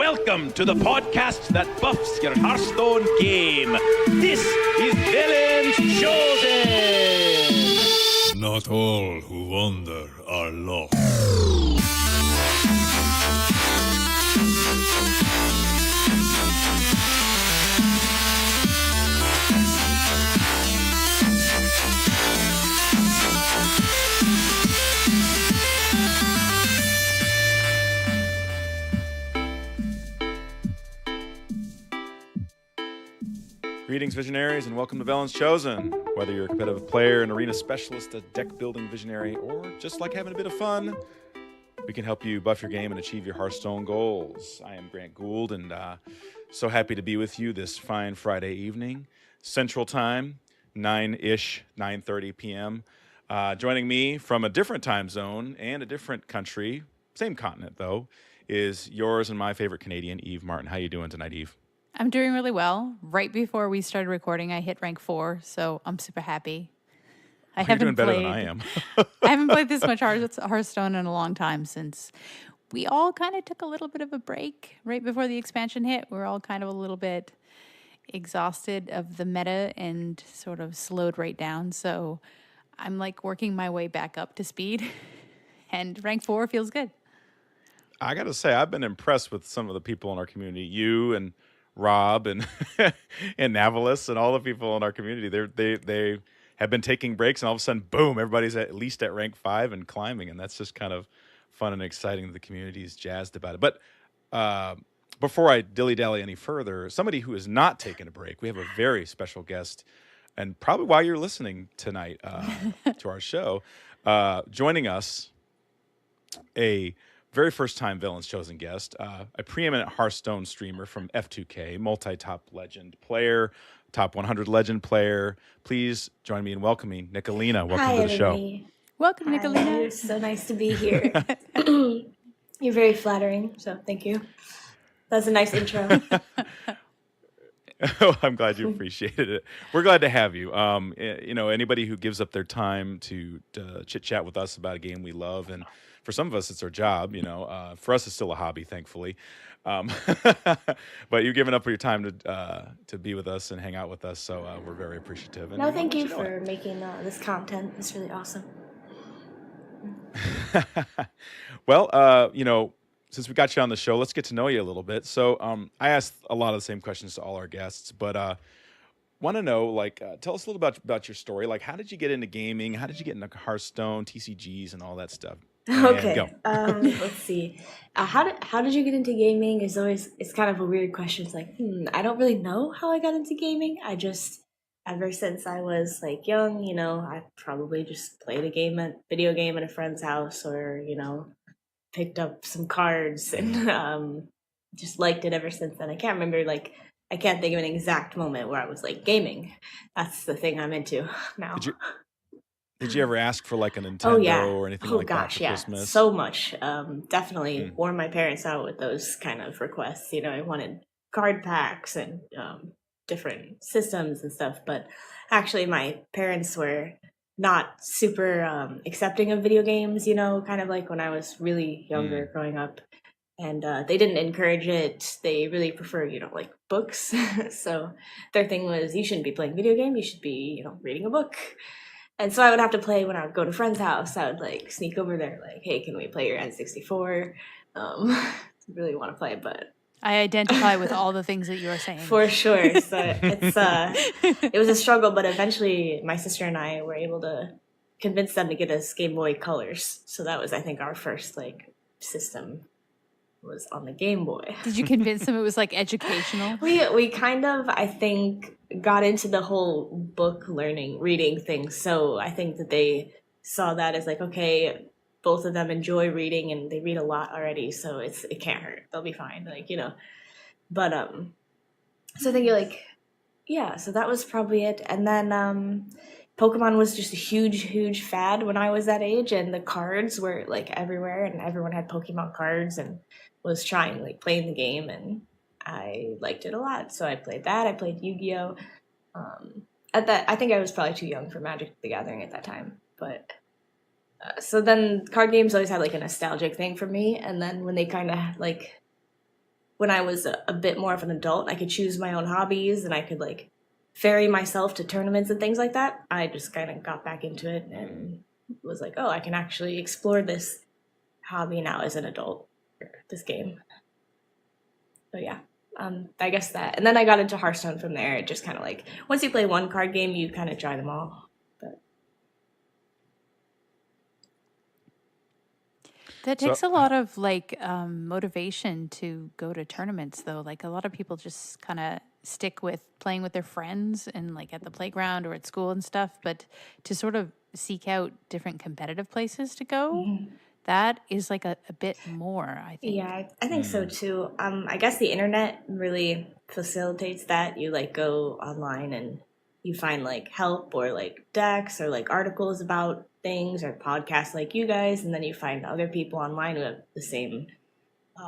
welcome to the podcast that buffs your Hearthstone game. This is Velen's Chosen. Not all who wander are lost. Greetings, Visionaries, and welcome to Velen's Chosen. Whether you're a competitive player, an arena specialist, a deck-building visionary, or just like having a bit of fun, we can help you buff your game and achieve your Hearthstone goals. I am Grant Gould, and so happy to be with you this fine Friday evening, Central Time, 9:30 p.m. Joining me from a different time zone and a different country, same continent though, is yours and my favorite Canadian, Eve Martin. How you doing tonight, Eve? I'm doing really well. Right before we started recording, I hit rank 4, so I'm super happy. You're doing better than I am. I haven't played this much Hearthstone in a long time since we all kind of took a little bit of a break right before the expansion hit. We're all kind of a little bit exhausted of the meta and sort of slowed right down. So I'm like working my way back up to speed, and rank 4 feels good. I got to say, I've been impressed with some of the people in our community. You and Rob and and Navalis and all the people in our community. They have been taking breaks, and all of a sudden, boom! Everybody's at least at rank 5 and climbing, and that's just kind of fun and exciting. The community is jazzed about it. But before I dilly-dally any further, somebody who is not taking a break, we have a very special guest, and probably why you're listening tonight to our show, joining us, a very first time Velen's Chosen guest, a preeminent Hearthstone streamer from F2K, multi-top legend player, top 100 legend player. Please join me in welcoming Nicholena. Welcome to the show. Welcome, Nicholena. It's so nice to be here. You're very flattering, so thank you. That's a nice intro. Oh, I'm glad you appreciated it. We're glad to have you. Anybody who gives up their time to chit chat with us about a game we love, and for some of us, it's our job. For us, it's still a hobby, thankfully. But you've given up your time to be with us and hang out with us, so we're very appreciative. And no, thank you for making this content. It's really awesome. Well, since we got you on the show, let's get to know you a little bit. So I asked a lot of the same questions to all our guests, but want to know, tell us a little about your story. Like, how did you get into gaming? How did you get into Hearthstone, TCGs, and all that stuff? Okay. Let's see. How did you get into gaming? It's kind of a weird question. It's like, I don't really know how I got into gaming. I just, ever since I was young, I probably just played video game at a friend's house, or picked up some cards and just liked it ever since then. I can't remember, I can't think of an exact moment where I was gaming. That's the thing I'm into now. Did you ever ask for a Nintendo or anything that for Christmas? So much. Definitely wore my parents out with those kind of requests. I wanted card packs and different systems and stuff. But actually, my parents were not super accepting of video games, kind of when I was really younger growing up. And they didn't encourage it. They really prefer, books. So their thing was, you shouldn't be playing video game. You should be, reading a book. And so I would have to play when I would go to friend's house. I would sneak over there, hey, can we play your N64? Really want to play, but I identify with all the things that you are saying. For sure. So it was a struggle, but eventually my sister and I were able to convince them to get us Game Boy Colors. So that was, I think, our first system was on the Game Boy. Did you convince them it was educational? We kind of, I think, got into the whole book reading thing. So I think that they saw that as okay, both of them enjoy reading and they read a lot already, so it can't hurt. They'll be fine, But so I think you're so that was probably it. And then Pokemon was just a huge fad when I was that age, and the cards were everywhere, and everyone had Pokemon cards and was trying playing the game, and I liked it a lot. So I played that. I played Yu-Gi-Oh. I think I was probably too young for Magic the Gathering at that time, but so then card games always had a nostalgic thing for me. And then when they kind of when I was a bit more of an adult, I could choose my own hobbies and I could like ferry myself to tournaments and things like that. I just kind of got back into it and was like, oh, I can actually explore this hobby now as an adult, this game. So yeah, I guess that. And then I got into Hearthstone from there. It just kind of like, once you play one card game, you kind of try them all. But That So, takes a lot of like motivation to go to tournaments, though. Like a lot of people just kind of stick with playing with their friends and like at the playground or at school and stuff. But to sort of seek out different competitive places to go, that is like a bit more, I think. yeah, I think so too. I guess the internet really facilitates that. You like go online and you find like help or like decks or like articles about things or podcasts like you guys, and then you find other people online who have the same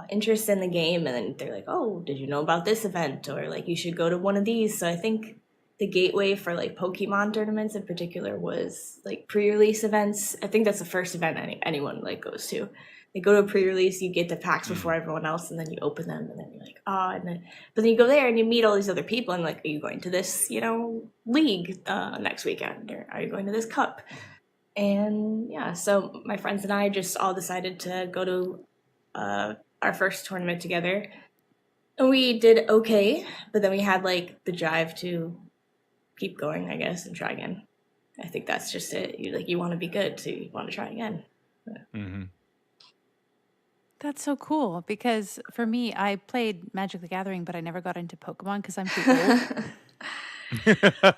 interest in the game, and then they're like, oh, did you know about this event, or like you should go to one of these. So I think the gateway for like Pokemon tournaments in particular was like pre-release events. I think that's the first event anyone like goes to. They go to a pre-release, you get the packs before everyone else, and then you open them, and then you're like, but then you go there and you meet all these other people, and like, are you going to this, league next weekend, or are you going to this cup? And yeah, so my friends and I just all decided to go to our first tournament together, and we did okay, but then we had like the drive to keep going, I guess, and try again. I think that's just it. You want to be good, so you want to try again. That's so cool because for me, I played Magic the Gathering, but I never got into Pokemon because I'm too old.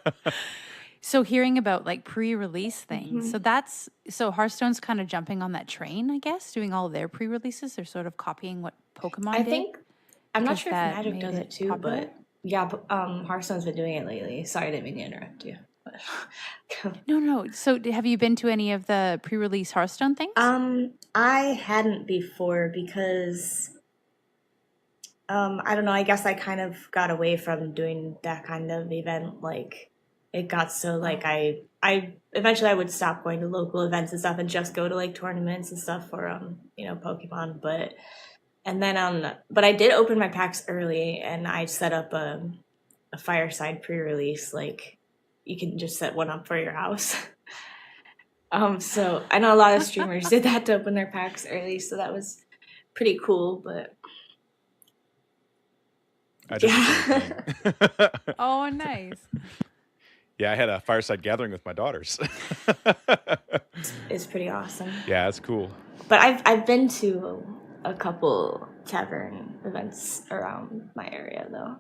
So hearing about like pre-release things, so Hearthstone's kind of jumping on that train, I guess, doing all their pre-releases. They're sort of copying what Pokemon I did. think I'm not because sure if that Magic made does it too, popular. but yeah, Hearthstone's been doing it lately. Sorry, I didn't mean to interrupt you. But No. So have you been to any of the pre-release Hearthstone things? I hadn't before because I don't know. I guess I kind of got away from doing that kind of event. Like it got so like I eventually I would stop going to local events and stuff and just go to like tournaments and stuff for Pokemon. But I did open my packs early, and I set up a fireside pre-release. Like you can just set one up for your house. So I know a lot of streamers did that to open their packs early, so that was pretty cool. But I did the same thing. Oh, nice. Yeah, I had a fireside gathering with my daughters. it's pretty awesome. Yeah, it's cool. But I've been to a couple tavern events around my area though.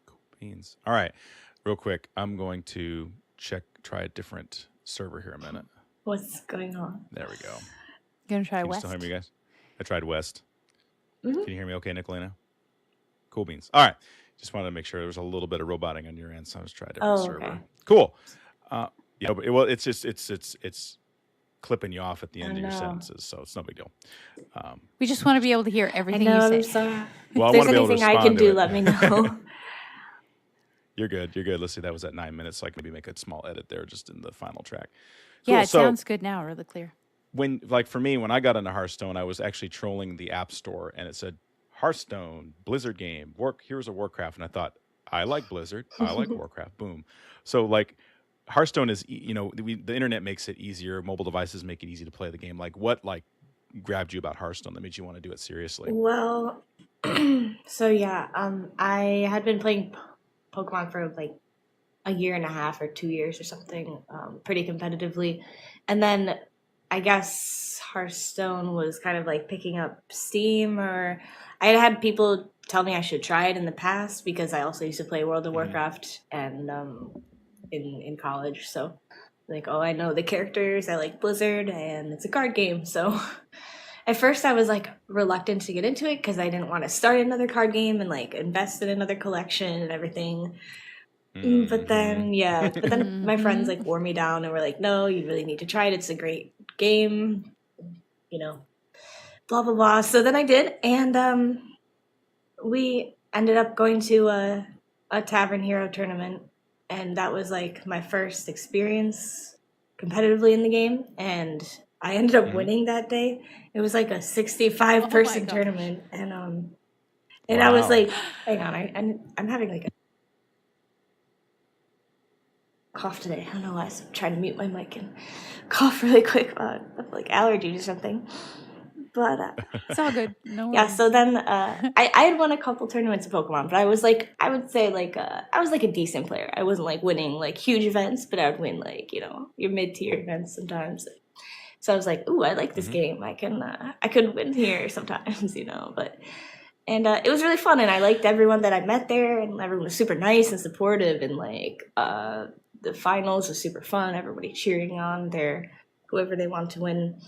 Cool beans. All right, real quick, I'm going to try a different server here a minute. What's going on? There we go. You gonna try Can you West? still hear me, guys? I tried West. Can you hear me okay, Nicholena? Cool beans. All right. Just wanted to make sure there was a little bit of roboting on your end, so I was trying a different server. Okay. Cool. Yeah, but it's just it's clipping you off at the end of your know. sentences, so it's no big deal. We just want to be able to hear I everything know. you I'm say. sorry. Well, I If want there's to be able to anything I respond can to do, it. let me know. You're good. You're good. Let's see. That was at 9 minutes, so I can maybe make a small edit there just in the final track. Cool. Yeah, it So sounds good now, really clear. for me, when I got into Hearthstone, I was actually trolling the App Store, and it said Hearthstone, Blizzard game, Heroes of Warcraft, and I thought, I like Blizzard, I like Warcraft, boom. So like Hearthstone is, the internet makes it easier, mobile devices make it easy to play the game. Like what grabbed you about Hearthstone that made you want to do it seriously? Well, so yeah, I had been playing Pokemon for like a year and a half or 2 years or something, pretty competitively, and then I guess Hearthstone was kind of like picking up steam, or I had people tell me I should try it in the past because I also used to play World of Warcraft and in college. So like, oh, I know the characters, I like Blizzard, and it's a card game. So at first I was like reluctant to get into it because I didn't want to start another card game and like invest in another collection and everything. But then my friends like wore me down and were like, no, you really need to try it. It's a great game, blah, blah, blah. So then I did. And we ended up going to a Tavern Hero tournament. And that was like my first experience competitively in the game. And I ended up Mhm. winning that day. It was like a 65 Oh my person gosh. tournament, and I was Wow. like, hang on, I'm having like a cough today. I don't know why. So I'm trying to mute my mic and cough really quick. Like allergies or something. But It's all good. No yeah, worries. so then I had won a couple tournaments of Pokemon, but I was like, I would say like I was like a decent player. I wasn't like winning like huge events, but I would win like, you know, your mid-tier events sometimes. So I was like, ooh, I like this Mhm. game. I could win here sometimes, you know. But and it was really fun, and I liked everyone that I met there, and everyone was super nice and supportive, and like the finals was super fun. Everybody cheering on their whoever they want to win.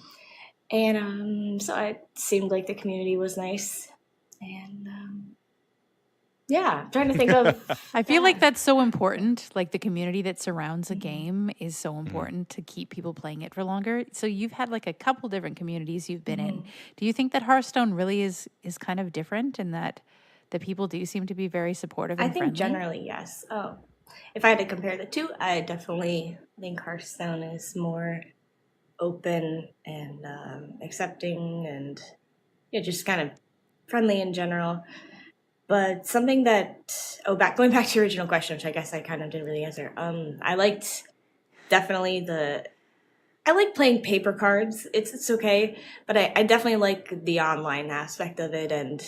And so it seemed like the community was nice. And yeah, I'm trying to think of. I feel Yeah. like that's so important. Like the community that surrounds a Mhm. game is so important to keep people playing it for longer. So you've had like a couple different communities you've been in. Mhm. Do you think that Hearthstone really is kind of different in that the people do seem to be very supportive I and think friendly? generally, yes. Oh, if I had to compare the two, I definitely think Hearthstone is more open and accepting and yeah, just kind of friendly in general. But something that going back to your original question, which I guess I kind of didn't really answer. I liked definitely I like playing paper cards. It's okay, but I definitely like the online aspect of it and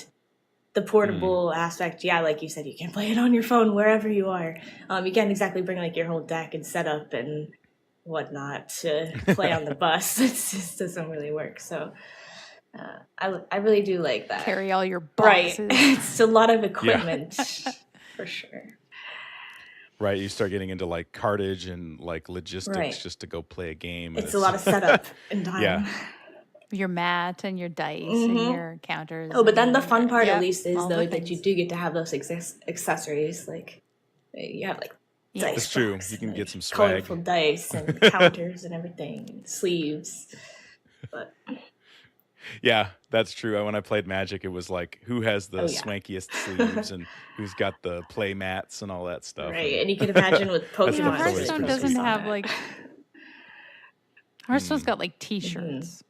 the Mm. portable aspect. Yeah, like you said, you can play it on your phone wherever you are. You can't exactly bring like your whole deck and setup and whatnot to play on the bus. It just doesn't really work. So I really do like that. Carry all your Right, boxes. it's a lot of Yeah. equipment for sure. Right. You start getting into like cartage and like logistics Right, just to go play a game, and it's a it's lot of setup and yeah. time. Your mat and your dice and Hmm. your counters Oh, but and then the your fun part, at yep, least, is all the though that you things. do get to have those accessories. Like you have like Yeah. dice It's true. box You and can get like some swag. colorful dice and counters and everything, and sleeves. But Yeah, that's true. When I played Magic, it was like who has the oh yeah, swankiest sleeves and who's got the play mats and all that stuff. right. And And you can imagine with that Yeah, stuff's Pokemon, always there's Hearthstone pretty doesn't focus sweet. on have that. like Hearthstone's Mm. got like Hmm. t-shirts.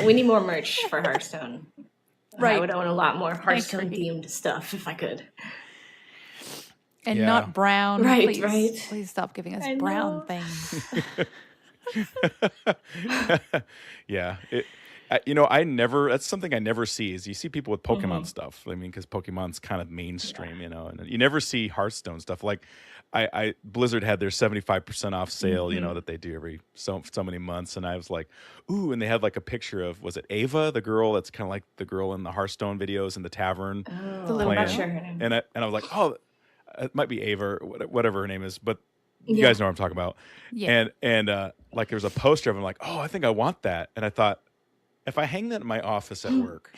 We need more merch for Hearthstone. I Right. would own a lot more Hearthstone agree. themed stuff if I could. And Yeah. not brown. Right, Please. right. Please stop giving us I brown know. things. Yeah. You know, I never, that's something I never see is you see people with Pokemon Hmm. stuff. I mean, because Pokemon's kind of Yeah. mainstream, you know, and you never see Hearthstone stuff. Like Blizzard had their 75% off sale, you know, Hmm. that they do every so many months. And I was like, ooh, and they had like a picture of, was it Ava, the girl that's kind of like the girl in the Hearthstone videos in the tavern The Oh, little I'm not playing. sure girl? her name. And I was like, oh, it might be Ava or whatever her name is, but you Yeah. guys know what I'm talking about. Yeah. And like there was a poster of him like, oh, I think I want that. And I thought, if I hang that in my office at work,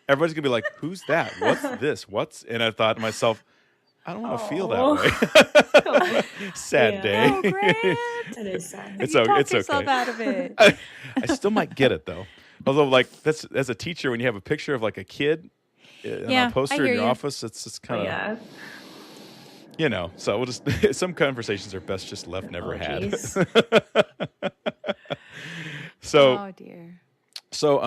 everybody's gonna be like, "Who's that? What's this? What's?" And I thought to myself, I don't want to feel that way. Oh. Sad Yeah. day. Oh, Grant. That is sad. It's You talked it's yourself okay. out of it. I still might get it though. Although, like that's as a teacher, when you have a picture of like a kid on a Yeah, I poster in hear your you. office, it's just Oh kind of yeah. So we'll just some conversations are best just left never Oh had. jeez. so Oh dear. so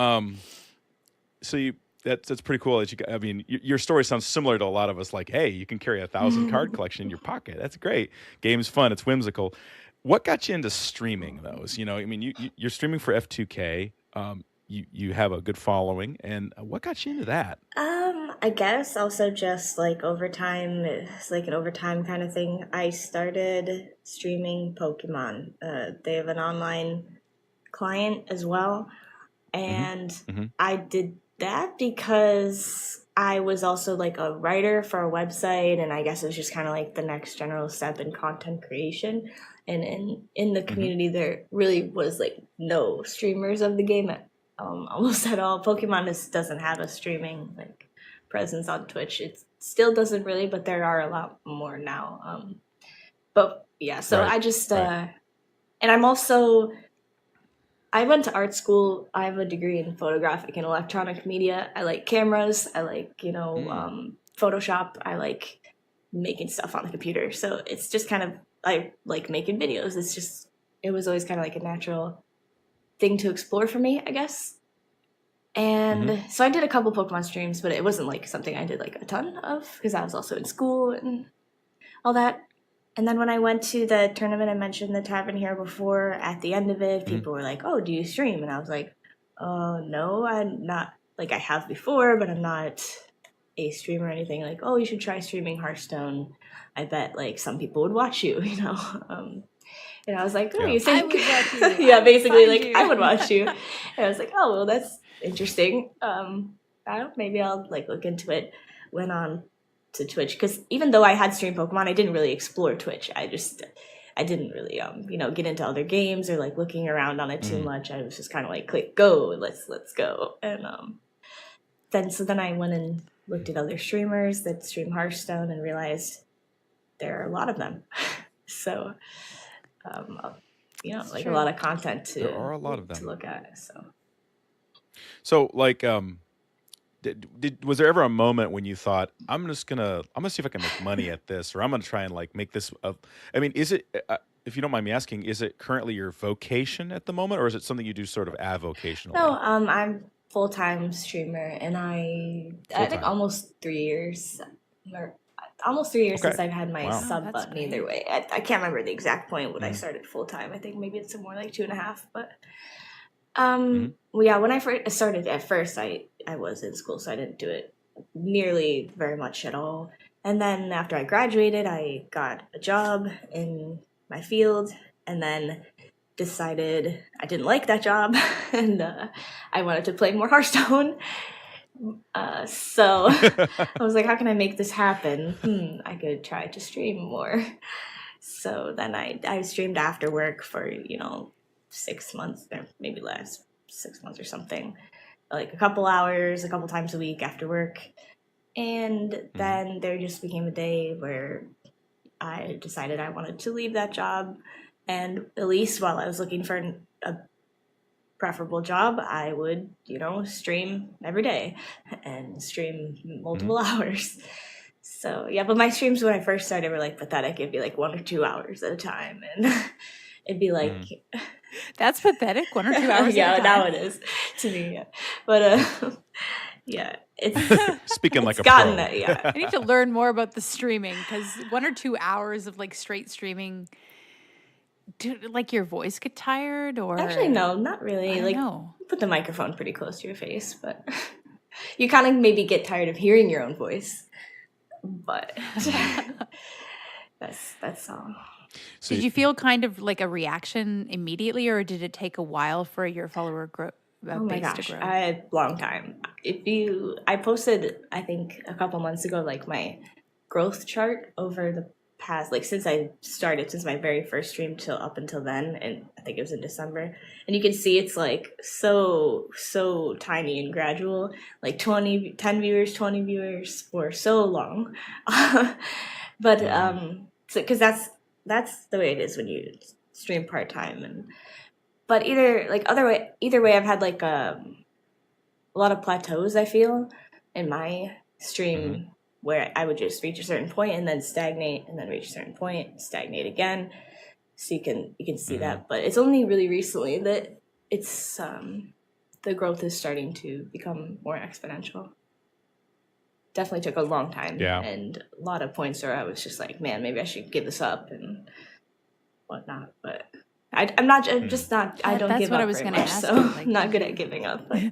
so you that's pretty cool that you got, I mean your story sounds similar to a lot of us like hey you can carry 1,000 card collection in your pocket, that's great, game's fun, it's whimsical. What got you into streaming those, you know, I mean you're streaming for F2K, you have a good following, and what got you into that? I guess also just like over time, it's like an overtime kind of thing. I started streaming Pokemon. They have an online client as well, Hmm. and Hmm. I did that because I was also like a writer for a website, and I guess it was just kind of like the next general step in content creation. And in the Hmm. community, there really was like no streamers of the game almost at all. Pokemon doesn't have a streaming like presence on Twitch. It still doesn't really, but there are a lot more now. But yeah, so Right, I just right. and I'm also I went to art school. I have a degree in photographic and electronic media. I like cameras. I like, Mm. Photoshop. I like making stuff on the computer. So it's just kind of, I like making videos. It was always kind of like a natural thing to explore for me, I guess. And so I did a couple Pokemon streams, but it wasn't like something I did like a ton of because I was also in school and all that. And then when I went to the tournament, I mentioned the tavern here before, at the end of it, people were like, oh, do you stream? And I was like, no, I'm not. Like, I have before, but I'm not a streamer or anything. Like, oh, you should try streaming Hearthstone. I bet, like, some people would watch you, you know? And I was like, oh, you think? I would watch you. Yeah, I would basically, find like, you. I would watch you. And I was like, oh, well, that's interesting. I don't know, maybe I'll, like, look into it. Went on to Twitch, because even though I had streamed Pokemon, I didn't really explore Twitch. I didn't really get into other games or like looking around on it too much. I was just kind of like, click go, let's go. And then I went and looked at other streamers that stream Hearthstone and realized there are a lot of them. So like true. a lot of content to There are a lot of to them. look at. So like was there ever a moment when you thought, I'm gonna see if I can make money at this, or I'm gonna try and like make this I mean, is it if you don't mind me asking, is it currently your vocation at the moment, or is it something you do sort of avocationally? No, I'm full-time streamer, and I think Full-time. almost 3 years, or almost 3 years Okay. since I've had my Wow. sub that's button. Either way, I can't remember the exact point when I started full-time. I think maybe it's more like 2.5, but well, yeah, when I first started, at first I was in school, so I didn't do it nearly very much at all. And then after I graduated, I got a job in my field, and then decided I didn't like that job, and I wanted to play more Hearthstone. So I was like, how can I make this happen? I could try to stream more. So then I streamed after work for 6 months, or maybe less, 6 months or something, like a couple hours, a couple times a week after work. And then there just became a day where I decided I wanted to leave that job. And at least while I was looking for a preferable job, I would, stream every day and stream multiple hours. So, yeah, but my streams when I first started were like pathetic. It'd be like 1 or 2 hours at a time. And it'd be like... That's pathetic. 1 or 2 hours. Yeah, at a time. now it is to me. Yeah. But yeah, it's Speaking like it's a gotten pro. that. Yeah, I need to learn more about the streaming, because 1 or 2 hours of like straight streaming, like your voice get tired, or actually, no, not really. I Like, don't know. you put the microphone pretty close to your face, but you kind of maybe get tired of hearing your own voice. But that's all. So Did you feel kind of like a reaction immediately, or did it take a while for your follower Oh my base gosh, to grow? long time. I posted, I think a couple months ago, like my growth chart over the past, like since I started, since my very first stream till up until then, and I think it was in December. And you can see it's like so tiny and gradual, like 10 viewers, 20 viewers for so long. But so because that's the way it is when you stream part-time. But either way, I've had like a lot of plateaus, I feel, in my stream, where I would just reach a certain point and then stagnate, and then reach a certain point, stagnate again. So you can see that. But it's only really recently that it's the growth is starting to become more exponential. Definitely took a long time, and a lot of points where I was just like, man, maybe I should give this up and whatnot. But I'm not. I'm just not. I don't That's give what up I was very gonna much, ask so you, like, I'm not good at giving up. But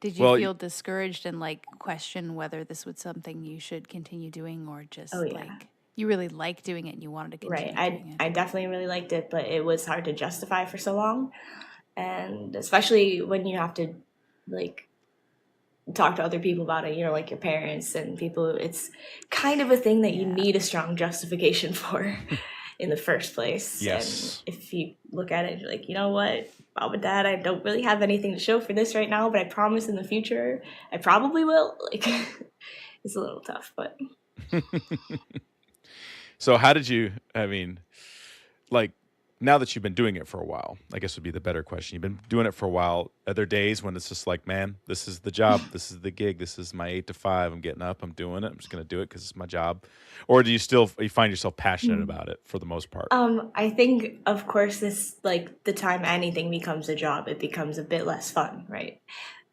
Did you Well, feel discouraged and like question whether this was something you should continue doing, or just Oh, yeah. like you really like doing it and you wanted to continue right, doing it? I definitely really liked it, but it was hard to justify for so long, and especially when you have to like talk to other people about it, like your parents and people. It's kind of a thing that you need a strong justification for in the first place. Yes. And if you look at it, you're like, you know what, Mom and Dad, I don't really have anything to show for this right now, but I promise in the future I probably will. Like, it's a little tough, but So how did you, I mean, like, now that you've been doing it for a while, I guess would be the better question. You've been doing it for a while. Are there days when it's just like, man, this is the job, this is the gig, this is my 8 to 5. I'm getting up, I'm doing it. I'm just going to do it because it's my job. Or do you find yourself passionate about it for the most part? I think, of course, this like the time anything becomes a job, it becomes a bit less fun, right?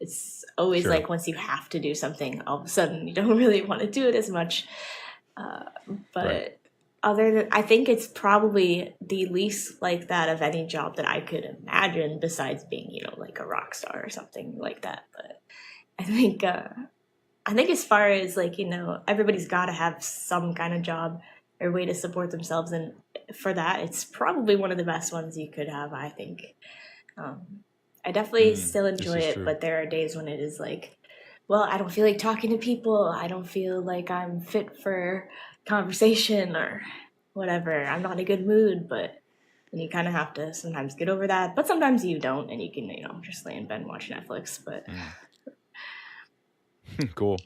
It's always Sure. like once you have to do something, all of a sudden you don't really want to do it as much. But Right. other than, I think it's probably the least like that of any job that I could imagine, besides being, like a rock star or something like that. But I think, as far as like, everybody's got to have some kind of job or way to support themselves, and for that, it's probably one of the best ones you could have. I think. I definitely still This enjoy is it, true. but there are days when it is like, well, I don't feel like talking to people. I don't feel like I'm fit for conversation or whatever. I'm not in a good mood, but then you kind of have to sometimes get over that. But sometimes you don't, and you can, just lay in bed and watch Netflix. But Cool.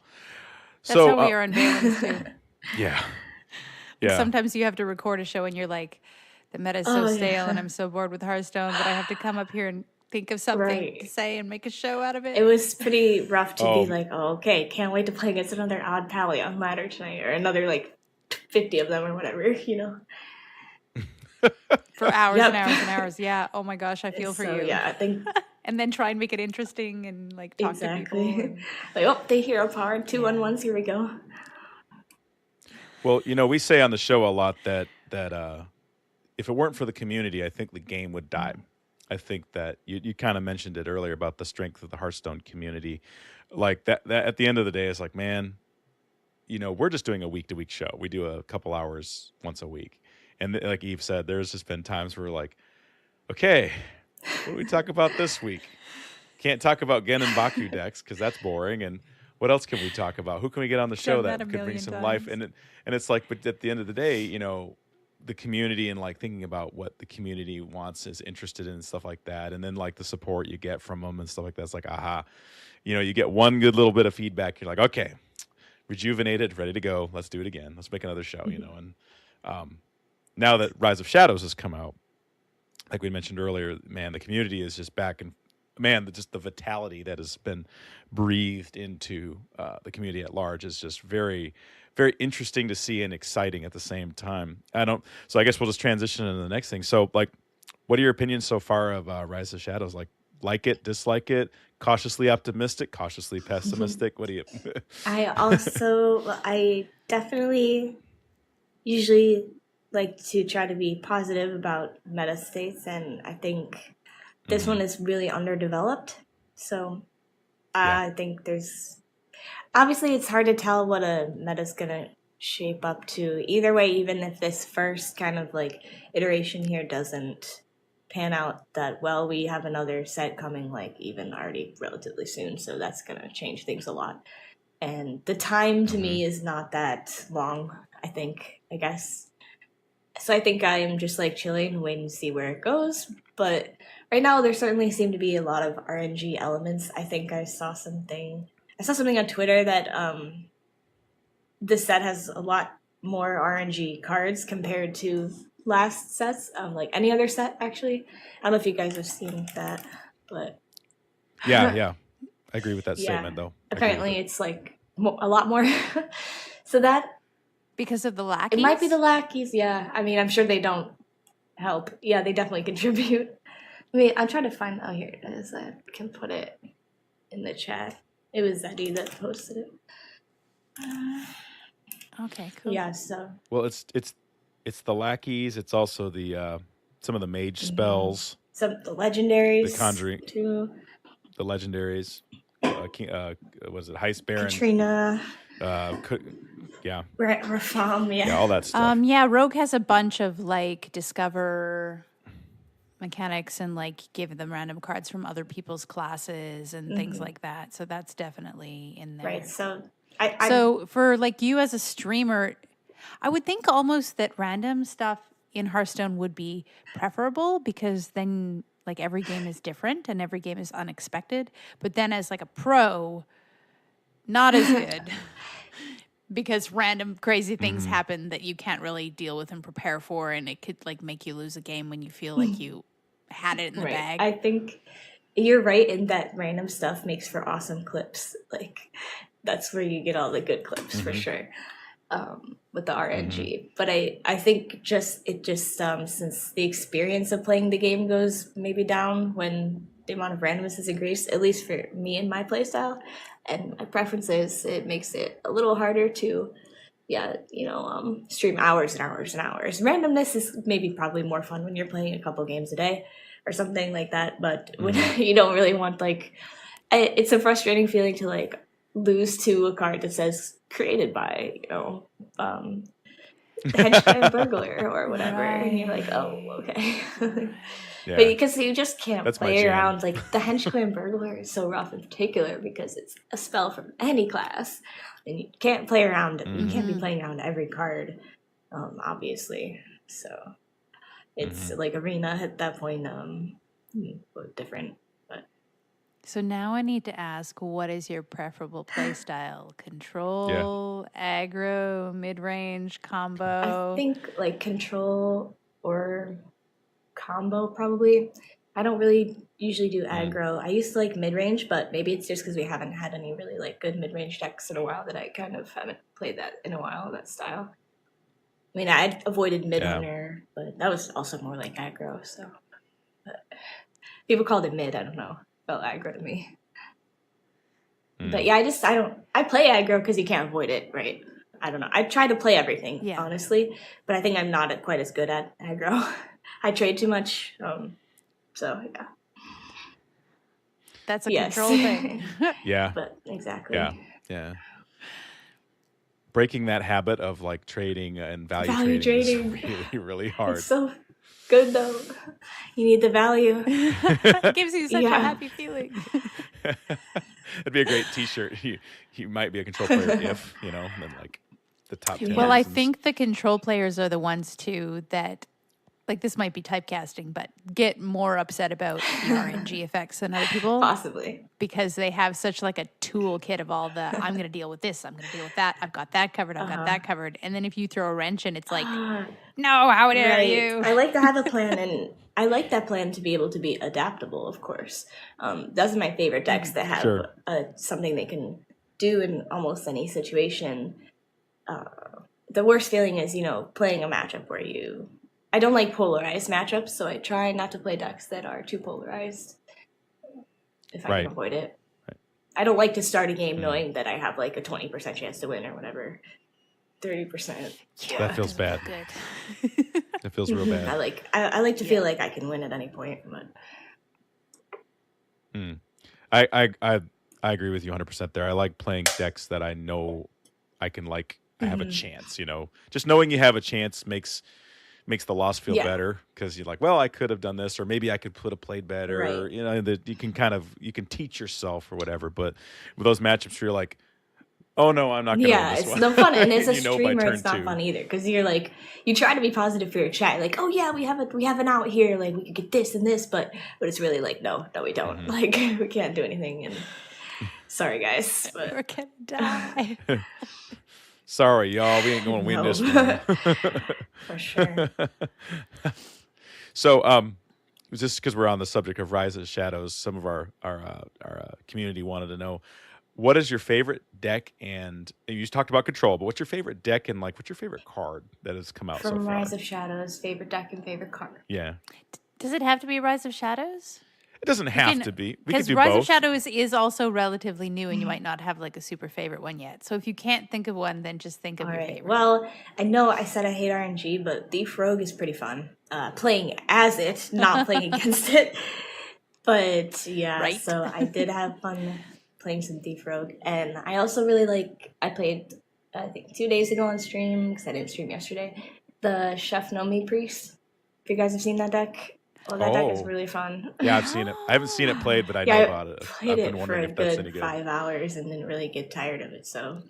That's So, how we are on Valens too. yeah. Yeah. Sometimes you have to record a show and you're like, the meta's so stale and I'm so bored with Hearthstone that I have to come up here and think of something to Right. say and make a show out of it. It was pretty rough to be Oh. like, oh, okay, can't wait to play against another odd pally on ladder tonight, or another like 50 of them or whatever, For hours Yep. and hours and hours. Yeah. Oh my gosh, I feel for So you. yeah, I think And then try and make it interesting and like talk to people. exactly. And, Like, oh, they hero power 2-1-1s. Here we go. Well, we say on the show a lot that if it weren't for the community, I think the game would die. I think that you kind of mentioned it earlier about the strength of the Hearthstone community. Like that at the end of the day, it's like, man, we're just doing a week to week show. We do a couple hours once a week. And like Eve said, there's just been times where we're like, okay, what do we talk about this week? Can't talk about Gen and Baku decks because that's boring. And what else can we talk about? Who can we get on the show Done that that a could bring million some life? times. And it's like, but at the end of the day, the community and like thinking about what the community wants, is interested in, and stuff like that. And then like the support you get from them and stuff like that. It's like, aha, you get one good little bit of feedback. You're like, okay, rejuvenated, ready to go. Let's do it again. Let's make another show, And now that Rise of Shadows has come out, like we mentioned earlier, man, the community is just back, and man, just the vitality that has been breathed into the community at large is just very, very interesting to see and exciting at the same time. So I guess we'll just transition into the next thing. So, like, what are your opinions so far of Rise of Shadows? Like it, dislike it, cautiously optimistic, cautiously pessimistic? What do you? I definitely usually like to try to be positive about meta states, and I think this one is really underdeveloped. So I think there's obviously it's hard to tell what a meta's gonna shape up to. Either way, even if this first kind of like iteration here doesn't pan out that well, we have another set coming like even already relatively soon, so that's gonna change things a lot. And the time to me is not that long, I guess. So I think I'm just like chilling, waiting to see where it goes. But right now, there certainly seem to be a lot of RNG elements. I think I saw something on Twitter that this set has a lot more RNG cards compared to last sets, like any other set, actually. I don't know if you guys have seen that, but Yeah. I agree with that yeah. statement, though. Apparently, it's like a lot more. So that because of the lackeys? it might be the lackeys. Yeah, I mean, I'm sure they don't help. Yeah, they definitely contribute. I mean, I'm trying to find. Oh, here it is. I can put it in the chat. It was Zeddy that posted it. Okay, cool. Yeah. So. Well, it's the lackeys. It's also the some of the mage spells, Some the legendaries. the conjuring, too. the legendaries. Was it Heist Baron? Katrina. Yeah, Rafam. yeah, all that stuff. Yeah, Rogue has a bunch of like discover mechanics and like give them random cards from other people's classes and things like that. So that's definitely in there. Right. So So for like you as a streamer, I would think almost that random stuff in Hearthstone would be preferable because then like every game is different and every game is unexpected. But then as like a pro, not as good because random crazy things happen that you can't really deal with and prepare for, and it could like make you lose a game when you feel like you had it in the Right. bag. I think you're right in that random stuff makes for awesome clips. Like that's where you get all the good clips for sure. With the RNG. But I think just since the experience of playing the game goes maybe down when the amount of randomness is increased, at least for me and my playstyle and my preferences, it makes it a little harder to stream hours and hours and hours. Randomness is maybe probably more fun when you're playing a couple games a day or something like that, but when you don't really want it's a frustrating feeling to like lose to a card that says created by henchman burglar or whatever, and you're like, oh, okay. Yeah. But because you just can't That's my play jam. around, like the henchman burglar is so rough in particular because it's a spell from any class, and you can't play around. You can't be playing around every card, obviously. So it's like arena at that point, different. So now I need to ask, what is your preferable play style? Control, aggro, mid-range, combo? I think like control or combo probably. I don't really usually do aggro. I used to like mid-range, but maybe it's just because we haven't had any really like good mid-range decks in a while that I kind of haven't played that in a while, that style. I mean, I avoided mid-runner, but that was also more like aggro, so. But people called it mid, I don't know. Felt aggro to me. But yeah, I play aggro because you can't avoid it, right? I don't know. I try to play everything, honestly, but I think I'm not quite as good at aggro. I trade too much, so yeah. That's a control thing. Yeah. But exactly. Yeah. Breaking that habit of like trading and value trading is really, really hard. It's so good though. You need the value. It gives you such a happy feeling. It'd be a great T-shirt. You might be a control player if and then like the top 10. Well, I reasons. think the control players are the ones too that, like, this might be typecasting, but get more upset about the RNG effects than other people. Possibly. Because they have such like a toolkit of all the, I'm going to deal with this, I'm going to deal with that, I've got that covered, I've got that covered. And then if you throw a wrench in, it's like, no, how dare you? I like to have a plan, and I like that plan to be able to be adaptable, of course. Those are my favorite decks that have something they can do in almost any situation. The worst feeling is, playing a matchup where I don't like polarized matchups, so I try not to play decks that are too polarized if I can avoid it. Right. I don't like to start a game knowing that I have like a 20% chance to win or whatever. 30%. Yeah, that feels bad. Good. It feels real bad. I like to feel like I can win at any point. But I agree with you 100% there. I like playing decks that I know I can I have a chance. Just knowing you have a chance makes the loss feel better because you're like, well, I could have done this, or maybe I could have played better. Right. That you can teach yourself or whatever. But with those matchups, where you're like, oh no, I'm not going to win this one. It's no fun, and as a by streamer, turn it's not 2. fun either because you're like, you try to be positive for your chat, like, oh yeah, we have an out here, like we could get this and this, but it's really like, no, we don't, like we can't do anything, and sorry guys, but We're gonna die. Sorry, y'all, we ain't going to win this one. For sure. So, just because we're on the subject of Rise of Shadows, some of our community wanted to know, what is your favorite deck? And you talked about control, but what's your favorite deck and what's your favorite card that has come out so far? From Rise of Shadows, favorite deck and favorite card. Yeah. Does it have to be Rise of Shadows? It doesn't have to be. We could Because do Rise both. of Shadows is also relatively new, and you might not have like a super favorite one yet. So if you can't think of one, then just think of your favorite. Well, I know I said I hate RNG, but Thief Rogue is pretty fun. Playing as it, not playing against it. But yeah, so I did have fun playing some Thief Rogue. And I also really I played, I think 2 days ago on stream, because I didn't stream yesterday, the Chef Nomi Priest. If you guys have seen that deck. Oh, that deck is really fun. Yeah, I've seen it. I haven't seen it played, but I know about it. I played I've been it for wondering a if that's any good good. 5 hours and didn't really get tired of it. So,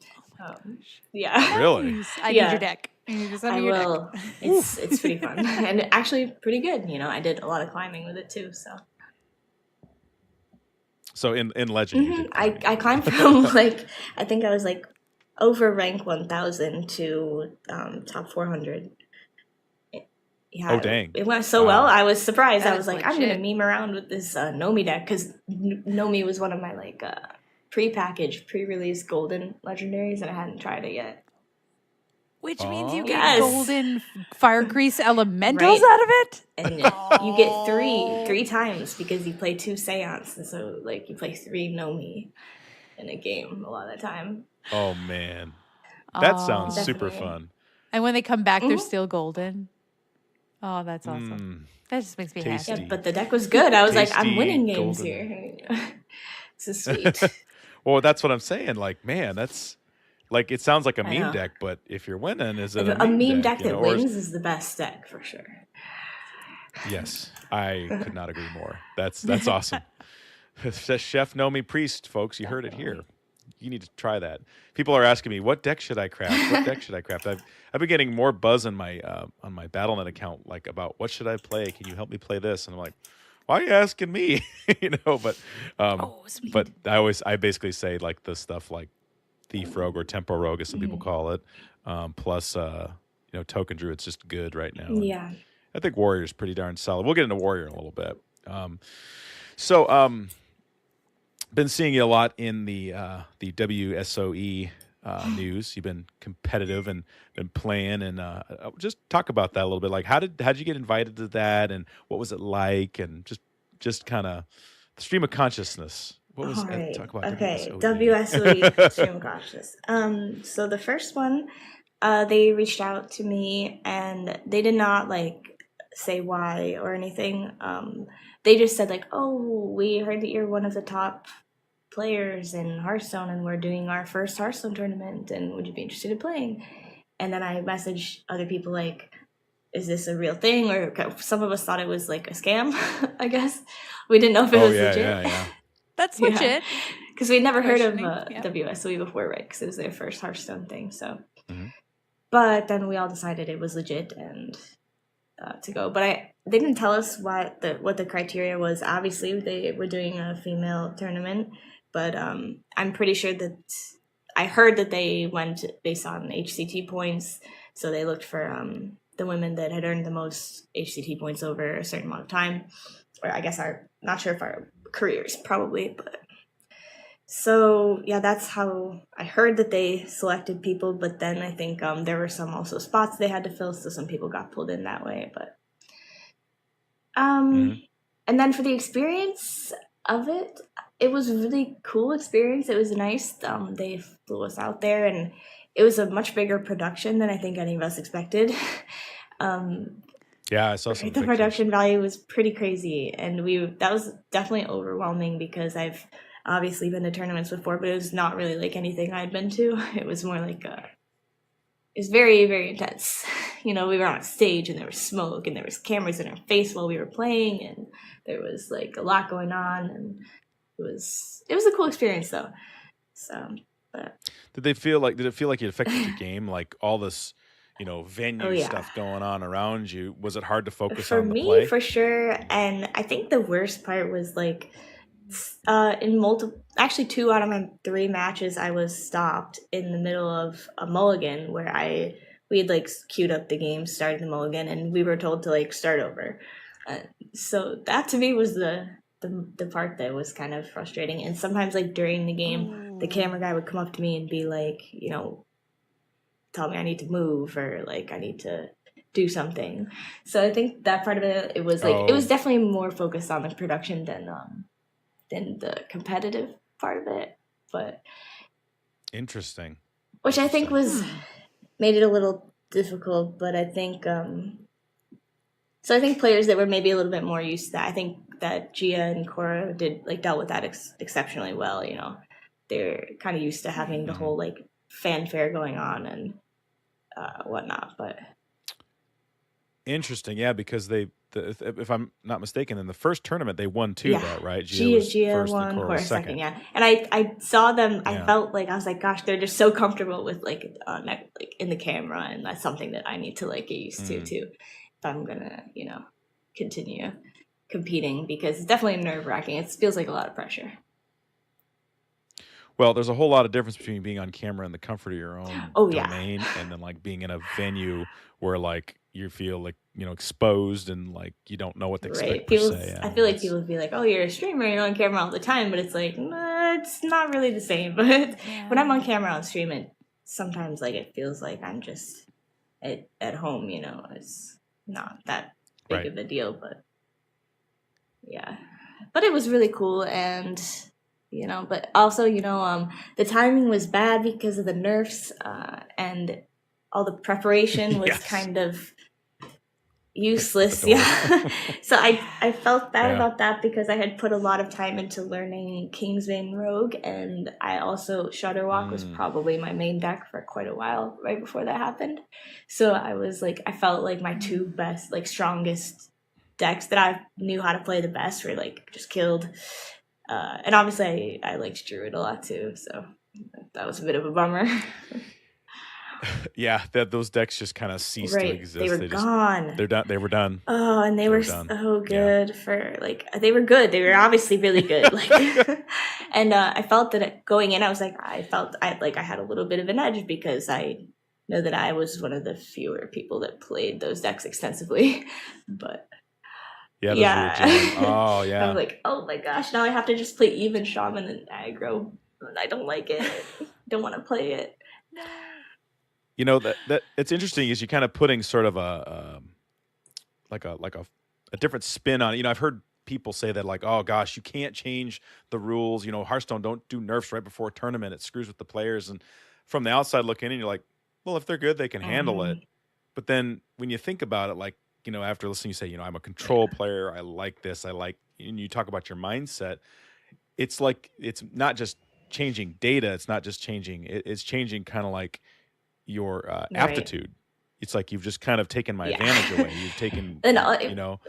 yeah. Really? I need your deck. You need to send me your deck. It's pretty fun and actually pretty good. I did a lot of climbing with it too. So in Legend, you did I climbed from I think I was over rank 1,000 to top 400. Yeah, Oh, dang. it went so Wow. well. I was surprised. That I was is like, I'm gonna legit. meme around with this Nomi deck because Nomi was one of my like pre-packaged, pre-release golden legendaries, and I hadn't tried it yet. Which means you Oh. get Yes. golden fire crease elementals Right. out of it? And you get three times because you play 2 Seance, and so like you play 3 Nomi in a game a lot of the time. Oh man, that sounds Oh. super Definitely. fun. And when they come back, they're Mhm. still golden. Oh, that's awesome. That just makes me Tasty. Yeah, happy. but the deck was good. I was like, I'm Tasty winning games golden. here. This is sweet. Well, that's what I'm saying. Like, man, that's like it sounds like a I meme know. deck, but if you're winning, is it A meme deck you know, that or is- wins is the best deck for sure. Yes, I could not agree more. That's awesome. Chef Nomi Priest, folks, you heard it here. You need to try that. People are asking me, what deck should I craft? What deck should I craft? I've been getting more buzz on my BattleNet account, like about what should I play? Can you help me play this? And I'm like, why are you asking me? You know, but Sweet. but I basically say like the stuff like Thief Rogue or Tempo Rogue, as some people call it. Plus, Token Druid's just good right now. And Yeah. I think Warrior's pretty darn solid. We'll get into Warrior in a little bit. So been seeing you a lot in the WSOE news. You've been competitive and been playing, and just talk about that a little bit. Like, how'd you get invited to that, and what was it like, and just kind of the stream of consciousness. What was All right. talk about Okay. WSOE? WSOE stream conscious. So the first one, they reached out to me and they did not like say why or anything. They just said like, "Oh, we heard that you're one of the top players in Hearthstone, and we're doing our first Hearthstone tournament, and would you be interested in playing?" And then I messaged other people like, "Is this a real thing?" Or some of us thought it was like a scam. I guess we didn't know if it was legit. Yeah. That's Yeah. legit. Because we'd never heard of Questioning, yeah. WSOE before, right? Because it was their first Hearthstone thing. So, Mhm. but then we all decided it was legit and to go. But they didn't tell us what the criteria was. Obviously, they were doing a female tournament, but I'm pretty sure that I heard that they went based on HCT points. So they looked for the women that had earned the most HCT points over a certain amount of time, or I guess not sure if our careers probably, but. So yeah, that's how I heard that they selected people. But then I think there were some also spots they had to fill, so some people got pulled in that way. But and then for the experience of it, it was a really cool experience. It was nice. They flew us out there, and it was a much bigger production than I think any of us expected. Yeah, I saw some The pictures. production value was pretty crazy, and that was definitely overwhelming because I've obviously been to tournaments before, but it was not really like anything I'd been to. It was more like it was very, very intense. We were on a stage and there was smoke and there was cameras in our face while we were playing, and there was like a lot going on, and it was a cool experience though. So, but Did it feel like it affected your game? Like all this, venue stuff going on around you. Was it hard to focus for on the me, play? for sure. And I think the worst part was like in actually 2 out of my 3 matches, I was stopped in the middle of a mulligan where we had like queued up the game, started the mulligan, and we were told to like start over. So that to me was the part that was kind of frustrating. And sometimes like during the game, the camera guy would come up to me and be like, tell me I need to move or like I need to do something. So I think that part of it was like it was definitely more focused on the production than the competitive part of it. But Interesting. which I think made it a little difficult. But I think so I think players that were maybe a little bit more used to that, I think that Gia and Cora dealt with that exceptionally well. They're kind of used to having the whole like fanfare going on and whatnot. But interesting, yeah, because if I'm not mistaken, in the first tournament they won too, right? Gia was first won, and Cora Cora was second, yeah. And I saw them. I felt like I was like, gosh, they're just so comfortable with like in the camera, and that's something that I need to like get used to too, if I'm gonna continue competing, because it's definitely nerve wracking. It feels like a lot of pressure. Well, there's a whole lot of difference between being on camera in the comfort of your own Oh yeah, domain and then like being in a venue where like you feel like, exposed and like you don't know what to expect right. per People, se. I I mean, feel like that's people would be like, "Oh, you're a streamer, you're on camera all the time," but it's like, nah, it's not really the same. But when I'm on camera on stream, it sometimes like it feels like I'm just at home. It's not that big right. of a deal, but yeah. But it was really cool, and but also the timing was bad because of the nerfs, and all the preparation was Yes. kind of The useless. door. Yeah. So I felt bad Yeah. about that because I had put a lot of time into learning Kingsbane Rogue, and I also Shudderwalk was Mm. probably my main deck for quite a while right before that happened. So I felt like my two best, like strongest decks that I knew how to play the best were like just killed. And obviously I liked Druid a lot too, so that was a bit of a bummer. Yeah, that those decks just kind of ceased to Right, exist. they were gone. They're done. They were done. Oh, and they were done. so Yeah. good for they were good. They were obviously really good. Like, and I felt that going in, I was like, I had a little bit of an edge because I know that I was one of the fewer people that played those decks extensively. But Yeah, those yeah, were a jam. Oh I yeah. was like, oh my gosh, now I have to just play even shaman and aggro. I don't like it. Don't want to play it. That it's interesting is you kind of putting sort of a different spin on it. I've heard people say that like, oh gosh, you can't change the rules. Hearthstone don't do nerfs right before a tournament. It screws with the players. And from the outside looking in, you're like, well, if they're good, they can handle it. But then when you think about it, like, after listening, you say, I'm a control player. I like this. And you talk about your mindset. It's like, it's not just changing data. It's not just changing, it's changing kind of like your Right. aptitude. It's like you've just kind of taken my advantage away. You've taken, And it's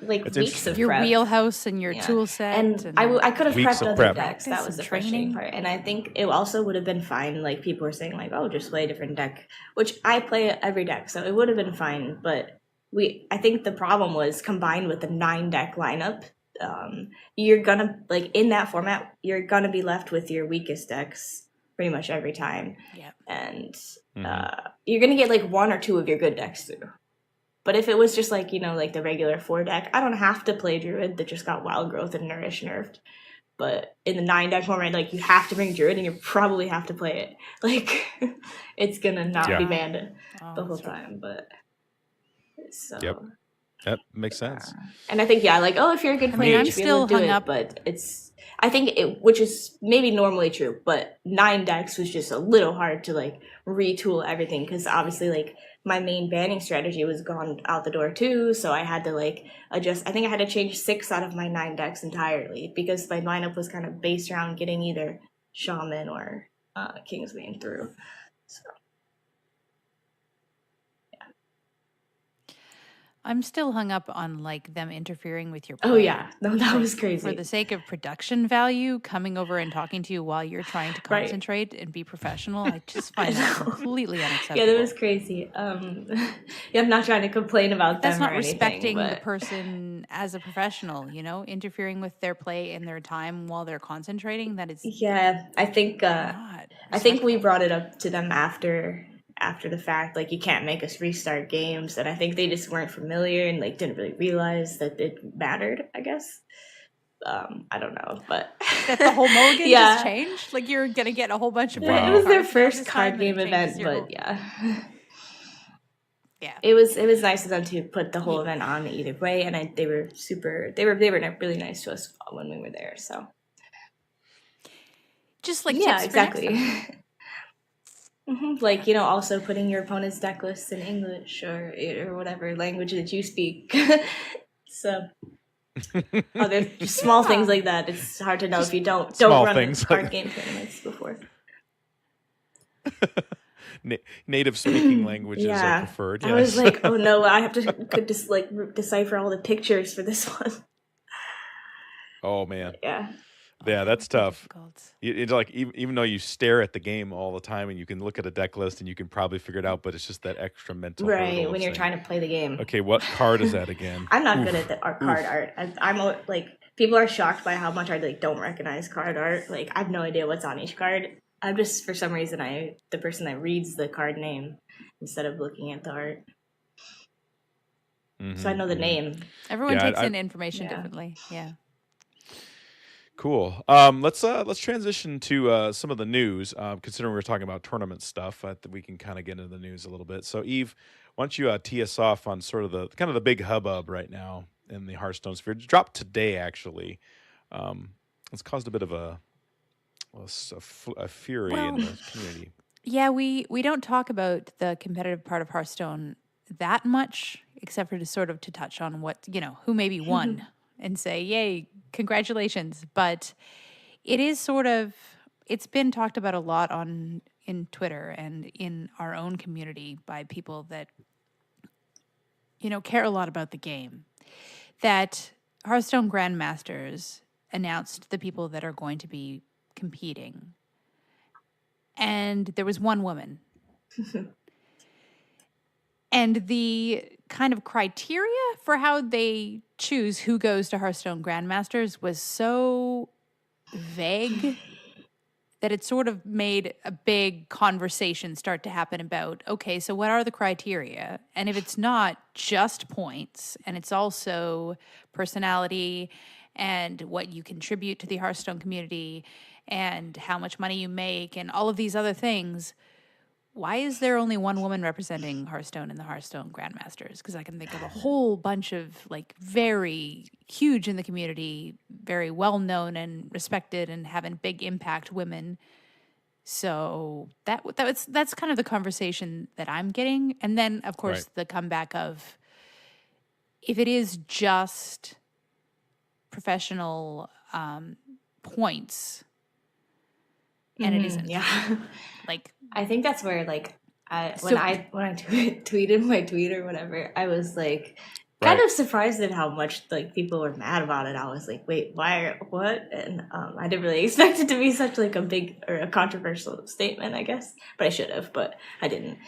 like weeks interesting. of Your prep. wheelhouse and your Yeah. tool set. And I could have Weeks prepped of other prep. decks. That Practice was and the frustrating training. part. And I think it also would have been fine. Like people were saying, like, "Oh, just play a different deck," which I play every deck, so it would have been fine. But I think the problem was combined with the 9-deck lineup. You're gonna in that format, you're gonna be left with your weakest decks pretty much every time. Yep. And you're gonna get like one or two of your good decks through. But if it was just like the regular 4 deck, I don't have to play Druid that just got Wild Growth and Nourish nerfed. But in the 9-deck format, like you have to bring Druid and you probably have to play it. Like it's gonna not be banned the whole time. But so Yep. That makes sense. and I think if you're a good player, I'm you should be still able to do hung it. up. But I think which is maybe normally true, but 9 decks was just a little hard to like retool everything because obviously like my main banning strategy was gone out the door too, so I had to like adjust. I think I had to change 6 out of my 9 decks entirely because my lineup was kind of based around getting either Shaman or Kingsbane through. So I'm still hung up on like them interfering with your play. oh yeah, no, that was crazy. For the sake of production value, coming over and talking to you while you're trying to Right. concentrate and be professional, I just find that completely unacceptable. Yeah, that was crazy. I'm not trying to complain about That's them not or anything, respecting the but person as a professional, interfering with their play and their time while they're concentrating. That is yeah, I think not I think we respectful. brought it up to them after the fact, like you can't make us restart games, and I think they just weren't familiar and like didn't really realize that it mattered, I guess. I don't know, but That the whole mulligan Yeah. just changed? Like you're gonna get a whole bunch of it brand new was their cards now first this card time, game and it changes event, your but whole- yeah. Yeah. It was nice of them to put the whole event on either way, and they were really nice to us when we were there. So Just like yeah, tips for next exactly. time. Like also putting your opponent's deck lists in English or whatever language that you speak. So other just small things like that. It's hard to know if you don't small run things card like- game tournaments before. Native speaking languages Yeah, are preferred. I Yes. was like, oh no, I have to could just like decipher all the pictures for this one. oh man, Yeah. yeah, that's tough. Difficult. It's like even though you stare at the game all the time and you can look at a deck list and you can probably figure it out, but it's just that extra mental Right, hurdle when of you're saying, trying to play the game. okay, what card is that again? I'm not good at the card art. I'm like people are shocked by how much I like don't recognize card art. Like I have no idea what's on each card. I'm just, for some reason, the person that reads the card name instead of looking at the art. So I know the name. Everyone Yeah, takes I- in information Yeah. differently. Yeah. Cool. Let's transition to some of the news. Considering we're talking about tournament stuff, we can kind of get into the news a little bit. So, Eve, why don't you tee us off on sort of the big hubbub right now in the Hearthstone sphere? It dropped today, actually. It's caused a bit of a fury in the community. Yeah, we don't talk about the competitive part of Hearthstone that much, except for to touch on what, who maybe won and say, yay, congratulations. But it is it's been talked about a lot in Twitter and in our own community by people that, care a lot about the game. That Hearthstone Grand-masters announced the people that are going to be competing. And there was one woman. And the kind of criteria for how they choose who goes to Hearthstone Grandmasters was so vague that it sort of made a big conversation start to happen about, okay, so what are the criteria? And if it's not just points, and it's also personality and what you contribute to the Hearthstone community and how much money you make and all of these other things, why is there only one woman representing Hearthstone in the Hearthstone Grandmasters? Because I can think of a whole bunch of very huge in the community, very well known and respected and having big impact women. So that's kind of the conversation that I'm getting. And then of course the comeback of, if it is just professional points, and it isn't. Yeah. I think that's where when I tweeted my tweet or whatever, I was kind of surprised at how much people were mad about it. I was like, wait, what? And I didn't really expect it to be such a big or a controversial statement, I guess. But I should have, but I didn't.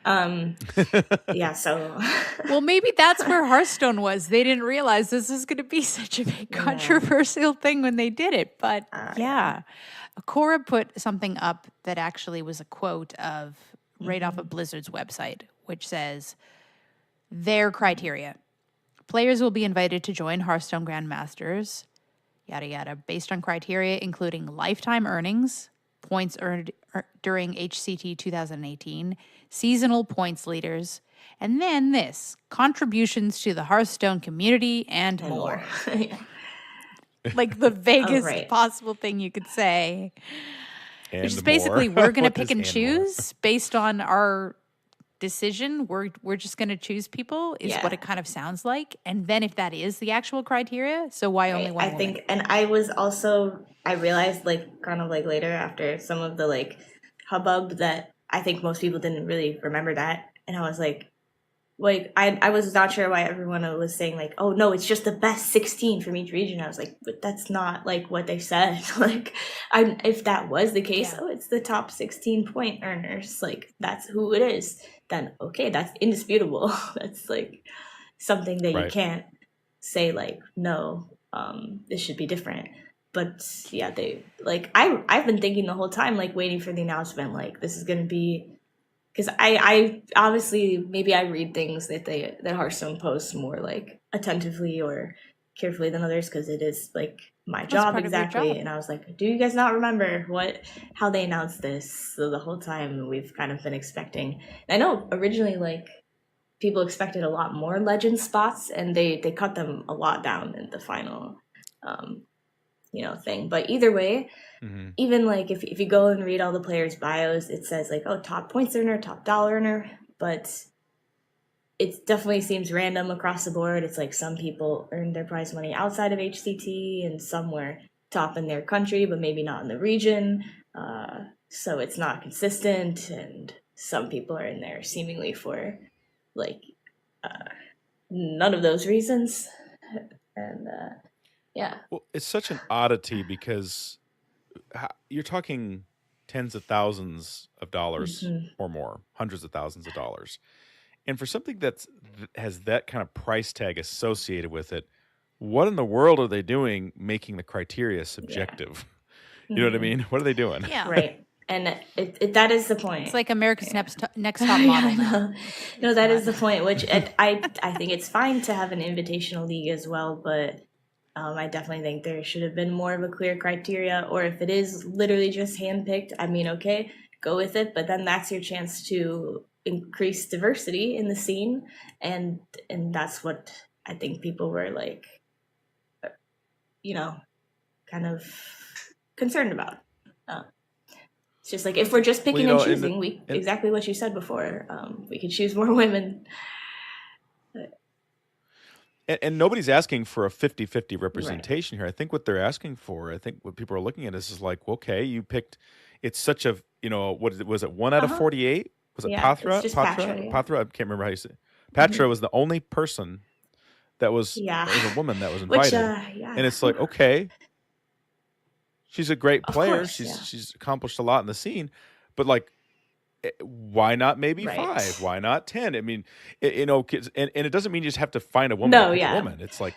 Yeah, so well, maybe that's where Hearthstone was. They didn't realize this is going to be such a big controversial thing when they did it. But yeah. Cora put something up that actually was a quote of right off of Blizzard's website, which says, their criteria. Players will be invited to join Hearthstone Grandmasters, yada, yada, based on criteria including lifetime earnings, points earned during HCT 2018, seasonal points leaders, and then contributions to the Hearthstone community and more. Yeah. The vaguest possible thing you could say. And which is basically we're going to pick and choose more? Based on our decision. We're just going to choose people is what it kind of sounds like. And then if that is the actual criteria, so why only one woman? Think, and I realized kind of later after some of the hubbub that I think most people didn't really remember that. And I was I was not sure why everyone was saying oh no, it's just the best 16 from each region. I was like, but that's not what they said. If that was the case, it's the top 16 point earners. That's who it is. Then okay, that's indisputable. That's something that you can't say no, this should be different. But yeah, they I've been thinking the whole time waiting for the announcement this is gonna be. Because I obviously, maybe I read things that Hearthstone posts more attentively or carefully than others because it is my job exactly. And I was like, do you guys not remember how they announced this? So the whole time we've kind of been expecting. And I know originally people expected a lot more legend spots, and they cut them a lot down in the final thing. But either way. Mm-hmm. Even if you go and read all the players' bios, it says top points earner, top dollar earner, but it definitely seems random across the board. It's some people earned their prize money outside of HCT and some were top in their country, but maybe not in the region. So it's not consistent, and some people are in there seemingly for none of those reasons. And yeah. Well, it's such an oddity because you're talking tens of thousands of dollars or more, hundreds of thousands of dollars. And for something that has that kind of price tag associated with it, what in the world are they doing making the criteria subjective? You know what I mean? What are they doing? Yeah. Right. And that is the point. It's like America's Next Top Model now. No, that is the point, which I think it's fine to have an invitational league as well, but I definitely think there should have been more of a clear criteria, or if it is literally just handpicked, I mean, okay, go with it, but then that's your chance to increase diversity in the scene, and that's what I think people were like, kind of concerned about. It's just like if we're just picking and choosing, exactly what you said before, we could choose more women. And nobody's asking for a 50-50 representation here. I think what they're asking for, I think what people are looking at is like, okay, you picked, it's such a, what was it, 1 out of 48? Was it Patra? It's just Patra, I can't remember how you say it. Patra was the only person that was a woman that was invited. And it's like, okay, she's a great player. Course, she's accomplished a lot in the scene, but like, why not maybe 5? Why not 10? I mean, and it doesn't mean you just have to find a woman. A woman. It's like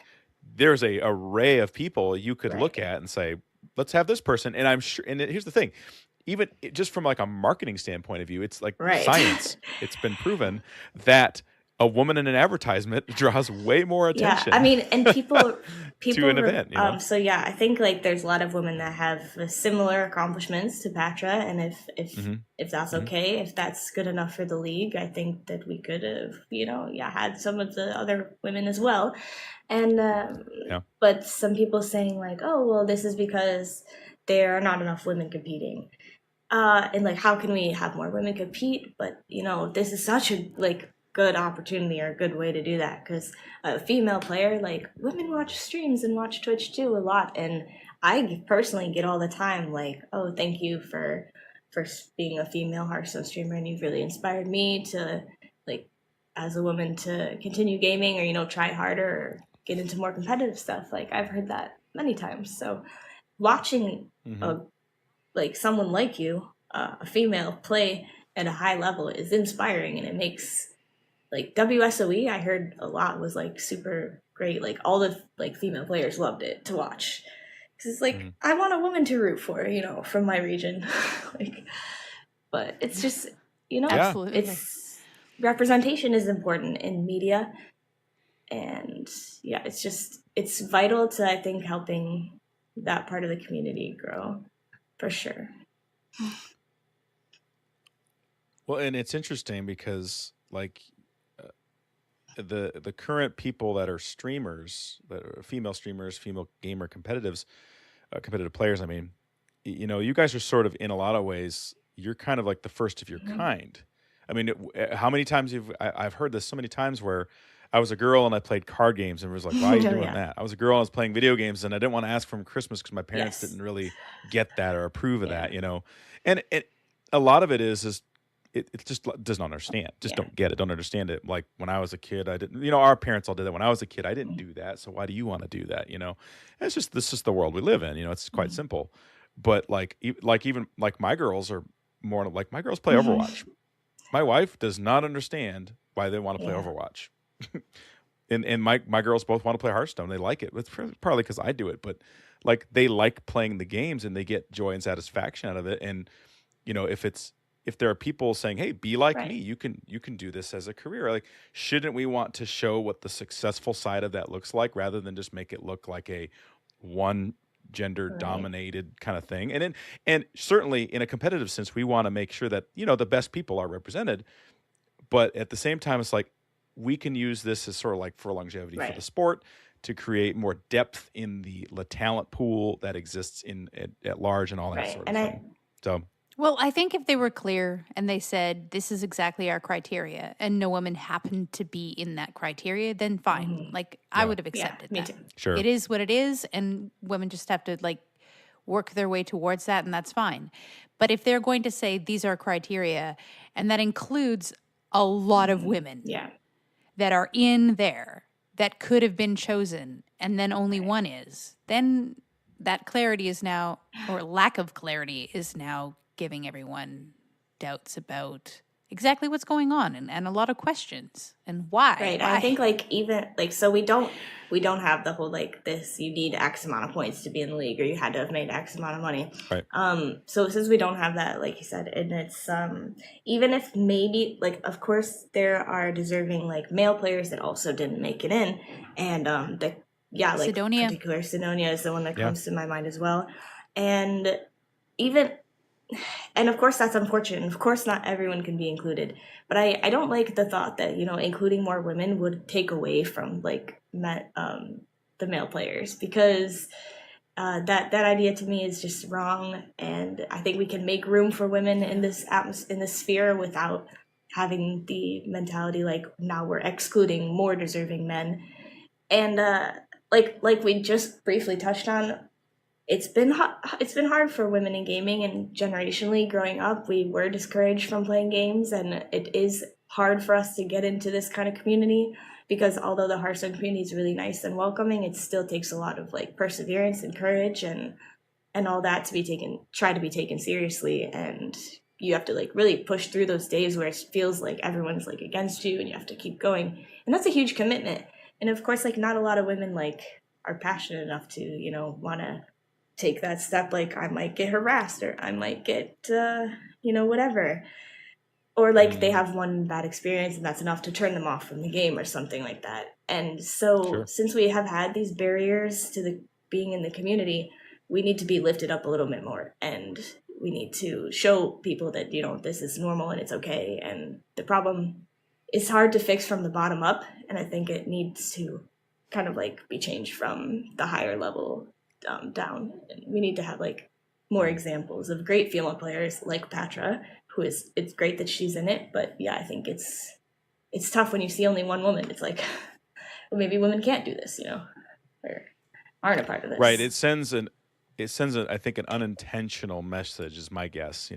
there's a array of people you could look at and say, let's have this person. And I'm sure. And here's the thing, even just from like a marketing standpoint of view, it's like science. It's been proven that a woman in an advertisement draws way more attention. Yeah, I mean, and people to an event. So yeah, I think like there's a lot of women that have similar accomplishments to Patra, and if that's okay, if that's good enough for the league, I think that we could have had some of the other women as well, and but some people saying like, oh well, this is because there are not enough women competing. And like, how can we have more women compete? But this is such a good opportunity or a good way to do that, because a female player, like, women watch streams and watch Twitch too a lot, and I personally get all the time like, oh, thank you for being a female Hearthstone streamer, and you've really inspired me to, like, as a woman, to continue gaming or try harder or get into more competitive stuff. Like, I've heard that many times. So watching someone like you, a female, play at a high level is inspiring, and it makes, like, WSOE, I heard a lot, was like super great. Like, all the female players loved it to watch, because it's like, I want a woman to root for, from my region. But it's just, Absolutely. it's representation is important in media, and it's vital to, I think, helping that part of the community grow, for sure. Well, and it's interesting because like the current people that are streamers, that are female streamers, female gamer competitive players. I mean, you guys are sort of, in a lot of ways, you're kind of like the first of your kind. I mean, how many times I've heard this so many times where I was a girl and I played card games and was like, why are you doing that? I was a girl and I was playing video games and I didn't want to ask for Christmas because my parents didn't really get that or approve of that, And a lot of it is it just doesn't understand. Just don't get it. Don't understand it. Like, when I was a kid, I didn't, our parents all did that. When I was a kid, I didn't do that. So why do you want to do that? It's just, this is the world we live in. It's quite simple. But even my girls are more like, my girls play Overwatch. My wife does not understand why they want to play Overwatch. and my girls both want to play Hearthstone. They like it. It's probably because I do it, but like, they like playing the games and they get joy and satisfaction out of it. And if there are people saying, hey, be like me, you can do this as a career. Like, shouldn't we want to show what the successful side of that looks like, rather than just make it look like a one gender dominated kind of thing? And certainly in a competitive sense, we want to make sure that, the best people are represented. But at the same time, it's like, we can use this as sort of like for longevity for the sport, to create more depth in the talent pool that exists at large, and all that sort of thing. Well, I think if they were clear and they said, this is exactly our criteria, and no woman happened to be in that criteria, then fine. Like, I would have accepted that. Me too. Sure. It is what it is, and women just have to, like, work their way towards that, and that's fine. But if they're going to say these are criteria, and that includes a lot of women that are in there that could have been chosen, and then only one is, then that clarity is now, or lack of clarity is now, giving everyone doubts about exactly what's going on and a lot of questions and why. Right. Why? I think like even like so we don't have the whole like this you need X amount of points to be in the league or you had to have made X amount of money. Right. So since we don't have that, like you said, and it's even if maybe like of course there are deserving like male players that also didn't make it in. And like Sidonia. particular Sidonia is the one that Yeah. comes to my mind as well. And even and of course that's unfortunate. Of course not everyone can be included, but I don't like the thought that including more women would take away from like the male players, because that idea to me is just wrong. And I think we can make room for women in this in this sphere without having the mentality like now we're excluding more deserving men. And like we just briefly touched on, it's been hard for women in gaming, and generationally growing up we were discouraged from playing games, and it is hard for us to get into this kind of community, because although the Hearthstone community is really nice and welcoming, it still takes a lot of like perseverance and courage and all that to be taken seriously. And you have to like really push through those days where it feels like everyone's like against you and you have to keep going, and that's a huge commitment. And of course, like not a lot of women like are passionate enough to want to take that step. Like I might get harassed, or I might get whatever, or like they have one bad experience and that's enough to turn them off from the game or something like that. And so Sure. since we have had these barriers to the being in the community, we need to be lifted up a little bit more, and we need to show people that this is normal and it's okay. And the problem is hard to fix from the bottom up, and I think it needs to kind of like be changed from the higher level down. And we need to have like more examples of great female players like Patra, it's great that she's in it, but yeah, I think it's tough when you see only one woman. It's like, well, maybe women can't do this, or aren't a part of this. Right. It sends I think an unintentional message, is my guess,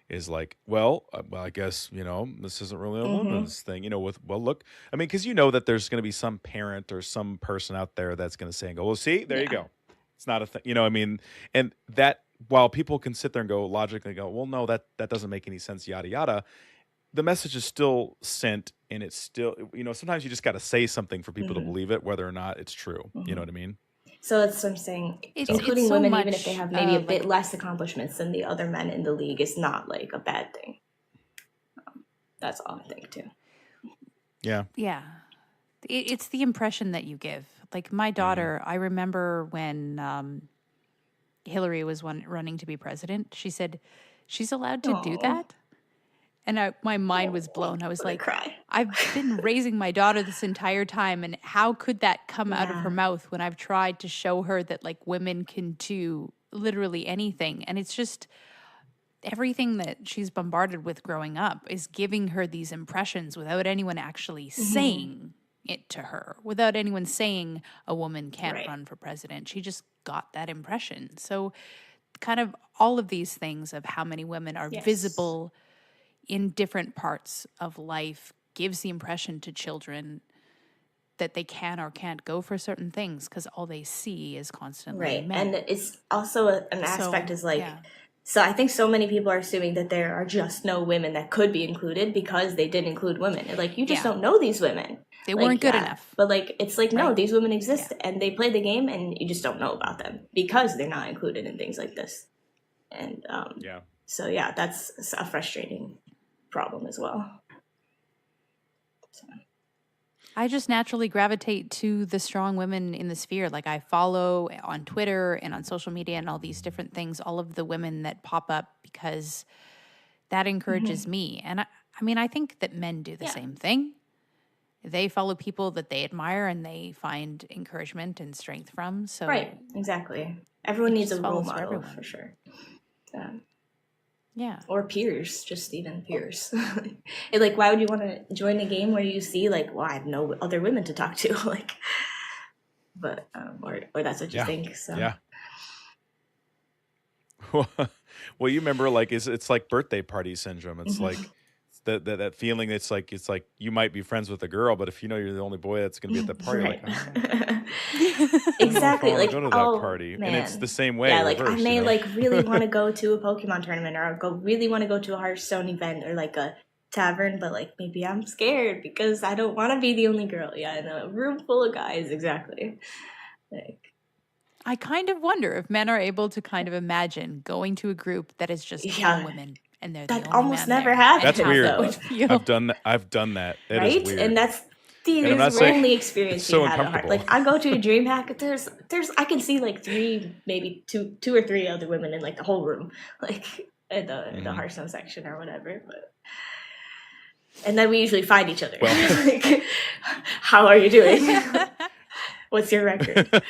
is like, well, I guess, this isn't really a woman's thing, look, I mean, because that there's going to be some parent or some person out there that's going to say and go, well, see, there you go. It's not a thing, I mean, and that while people can sit there and go logically go, well, no, that doesn't make any sense, yada, yada, the message is still sent, and it's still, sometimes you just got to say something for people to believe it, whether or not it's true. You know what I mean? So that's what I'm saying. Including it's so women, much, even if they have maybe a bit less accomplishments than the other men in the league, is not like a bad thing. That's all I think too. Yeah. Yeah. It's the impression that you give. Like my daughter, I remember when Hillary was running to be president, she said, she's allowed to do that? And my mind was blown. I was like, cry. I've been raising my daughter this entire time, and how could that come out of her mouth when I've tried to show her that like women can do literally anything? And it's just everything that she's bombarded with growing up is giving her these impressions without anyone actually saying it to her, without anyone saying a woman can't run for president. She just got that impression. So kind of all of these things of how many women are visible in different parts of life gives the impression to children that they can or can't go for certain things because all they see is constantly men. And it's also an aspect is like, so I think so many people are assuming that there are just no women that could be included because they didn't include women. Like, you just don't know these women. They weren't good enough. But like, it's like, no, these women exist and they play the game, and you just don't know about them because they're not included in things like this. And so yeah, that's a frustrating problem as well. So. I just naturally gravitate to the strong women in the sphere. Like I follow on Twitter and on social media and all these different things, all of the women that pop up because that encourages me. And I mean, I think that men do the same thing. They follow people that they admire and they find encouragement and strength from. So right, exactly. Everyone needs a role model for sure. Yeah. Or peers, just even peers. Like, why would you want to join a game where you see, like, well, I have no other women to talk to? Like, but, or that's what you think. So. Yeah. Well, you remember, like, it's like birthday party syndrome. It's like that feeling. It's like you might be friends with a girl, but if you know you're the only boy that's going to be at the party, like, exactly, like, go to that party, man. And it's the same way. Yeah, like reverse, I may like really want to go to a Pokemon tournament, or really want to go to a Hearthstone event, or like a tavern, but like maybe I'm scared because I don't want to be the only girl. Yeah, in a room full of guys, exactly. Like, I kind of wonder if men are able to kind of imagine going to a group that is just all yeah, women and they're the that only almost man never there, happens. and That's how weird. that would feel. I've done that. It is Right? weird. And that's the And I'm not saying only it's experience so you had at heart. uncomfortable. Like I go to a dream hack, there's I can see like three, maybe two or three other women in like the whole room, like in the Hearthstone section or whatever. But and then we usually find each other. Well- like, how are you doing? What's your record?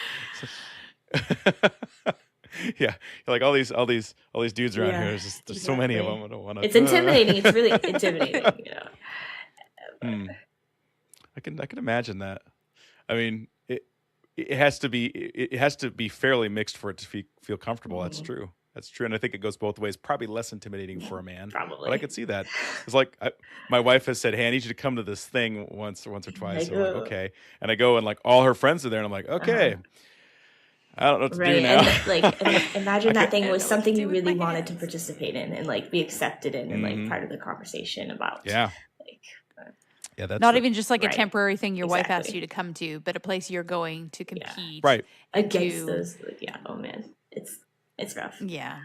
Yeah, like all these dudes around Yeah, here. There's so many of exactly. them. I don't want to. It's intimidating. It's really intimidating. You know. I can imagine that. I mean, it has to be fairly mixed for it to feel comfortable. That's true. That's true, and I think it goes both ways. Probably less intimidating for a man, Probably. but I could see that. It's like my wife has said, "Hey, I need you to come to this thing once or twice." Like, I'm like, ugh. okay, and I go and like all her friends are there, and I'm like, okay. I don't know what to do now. And like imagine that thing I was don't know what to something do you with really my wanted to hands. participate in and like be accepted in and like part of the conversation about. Yeah, Like, yeah, that's Not even just like a Right. temporary thing your wife asked Exactly. you to come to, but a place you're going to compete. right. and against to- those. Like, yeah. Oh man, it's rough. Yeah.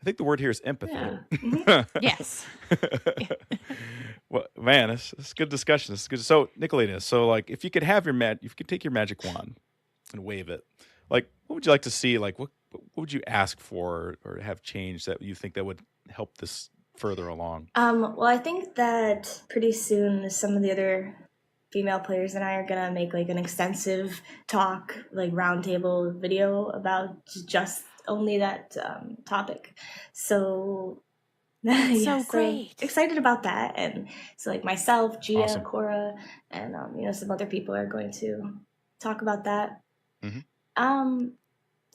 I think the word here is empathy. Yeah. Yes. Well, man, it's good discussion. It's good. So, Nicholena, so like, if you could have if you could take your magic wand and wave it, like, what would you like to see? Like, what would you ask for or have changed that you think that would help this further along? Well, I think that pretty soon some of the other female players and I are gonna make like an extensive talk, like roundtable video about just only that topic. So so great. excited about that. And so like myself, Gia, Awesome. Cora, and some other people are going to talk about that. Mhm. I'm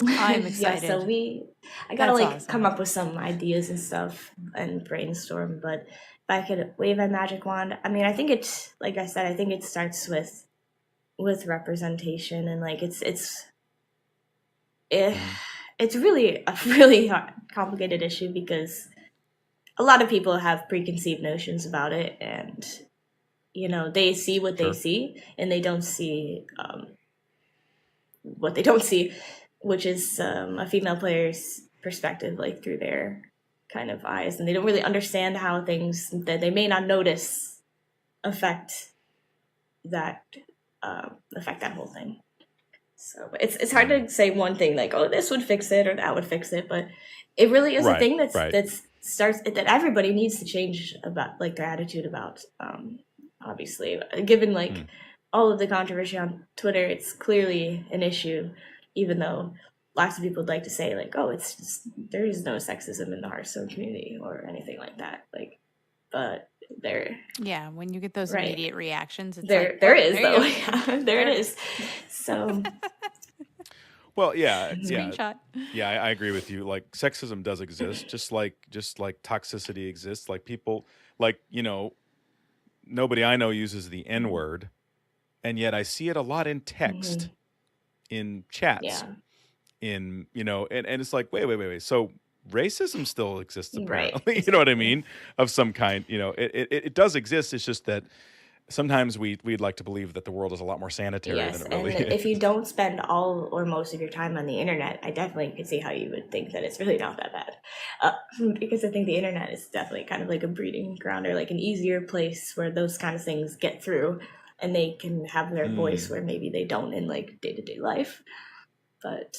Yeah, excited. so I gotta That's like awesome. come up with some ideas and stuff and brainstorm. But if I could wave a magic wand, I mean, I think it's like I said, I think it starts with representation and like it's really a really complicated issue because a lot of people have preconceived notions about it, and they see what they Sure. see, and they don't see what they don't see, which is a female player's perspective, like through their kind of eyes, and they don't really understand how things that they may not notice affect that whole thing. So it's hard to say one thing like, oh, this would fix it or that would fix it, but it really is a Right, thing right. that everybody needs to change about like their attitude about. Obviously, given like all of the controversy on Twitter, it's clearly an issue, even though lots of people would like to say like, oh, it's just there is no sexism in the Hearthstone community or anything like that. Like, but there. Yeah, when you get those Right. immediate reactions, it's There like, there oh, is there though. you go. Yeah, there it is. So Well, yeah, Screenshot. yeah. I agree with you. Like, sexism does exist, just like toxicity exists. Like people, like nobody I know uses the N word, and yet I see it a lot in text, in chats, yeah, in and it's like wait. So racism still exists Right, apparently. You know what I mean? Of some kind. It does exist. It's just that sometimes we'd like to believe that the world is a lot more sanitary yes. than it really And is. if you don't spend all or most of your time on the internet, I definitely could see how you would think that it's really not that bad. Because I think the internet is definitely kind of like a breeding ground or like an easier place where those kind of things get through and they can have their voice where maybe they don't in like day-to-day life. But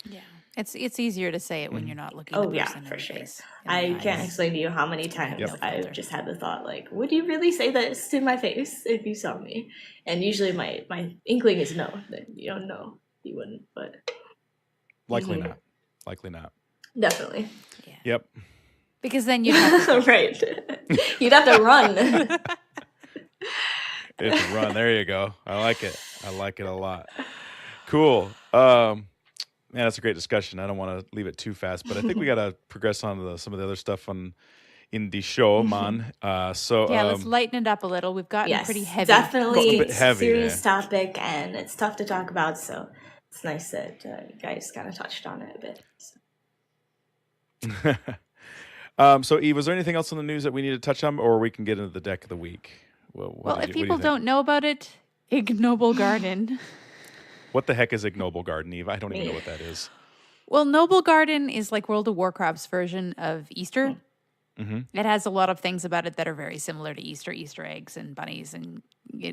Yeah. It's easier to say it when you're not looking oh the yeah, person in for the sure. face. in I the can't eyes. explain to you how many times no I've filter. just had the thought like, would you really say this to my face if you saw me? And usually my inkling is no, that you don't know. You wouldn't, but Likely not. Likely not. definitely. Yep. Because then you have to Right. You'd have to run. It's a run. There you go. I like it. I like it a lot. Cool. Man, that's a great discussion. I don't want to leave it too fast, but I think we got to progress on to some of the other stuff in the show, man. So yeah, let's lighten it up a little. We've gotten Yes, pretty heavy. definitely A bit heavy, serious yeah. topic, and it's tough to talk about. So it's nice that you guys kind of touched on it a bit. So. So, Eve, was there anything else in the news that we need to touch on, or we can get into the deck of the week? Well, if what do people you think? don't know about it, Ignoble Garden. What the heck is Ignoble Garden, Eve? I don't even know what that is. Well, Noble Garden is like World of Warcraft's version of Easter. It has a lot of things about it that are very similar to Easter, Easter eggs and bunnies and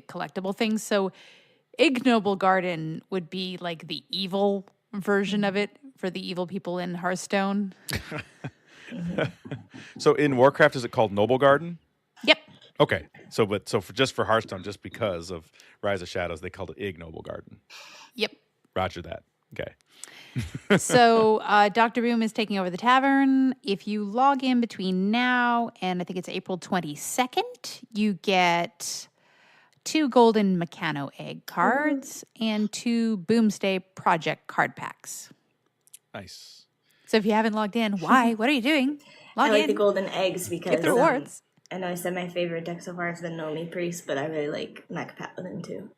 collectible things. So Ignoble Garden would be like the evil version of it for the evil people in Hearthstone. So in Warcraft, is it called Noble Garden? Yep. Okay. So just for Hearthstone, just because of Rise of Shadows, they called it Ignoble Garden. Yep. Roger that. Okay. So Dr. Boom is taking over the tavern. If you log in between now and I think it's April 22nd, you get 2 golden Meccano egg cards and 2 Boomsday Project card packs. Nice. So if you haven't logged in, why? What are you doing? Log I like in. the golden eggs because Get the rewards. I know I said my favorite deck so far has been Nomi Priest, but I really like Mech Paladin too.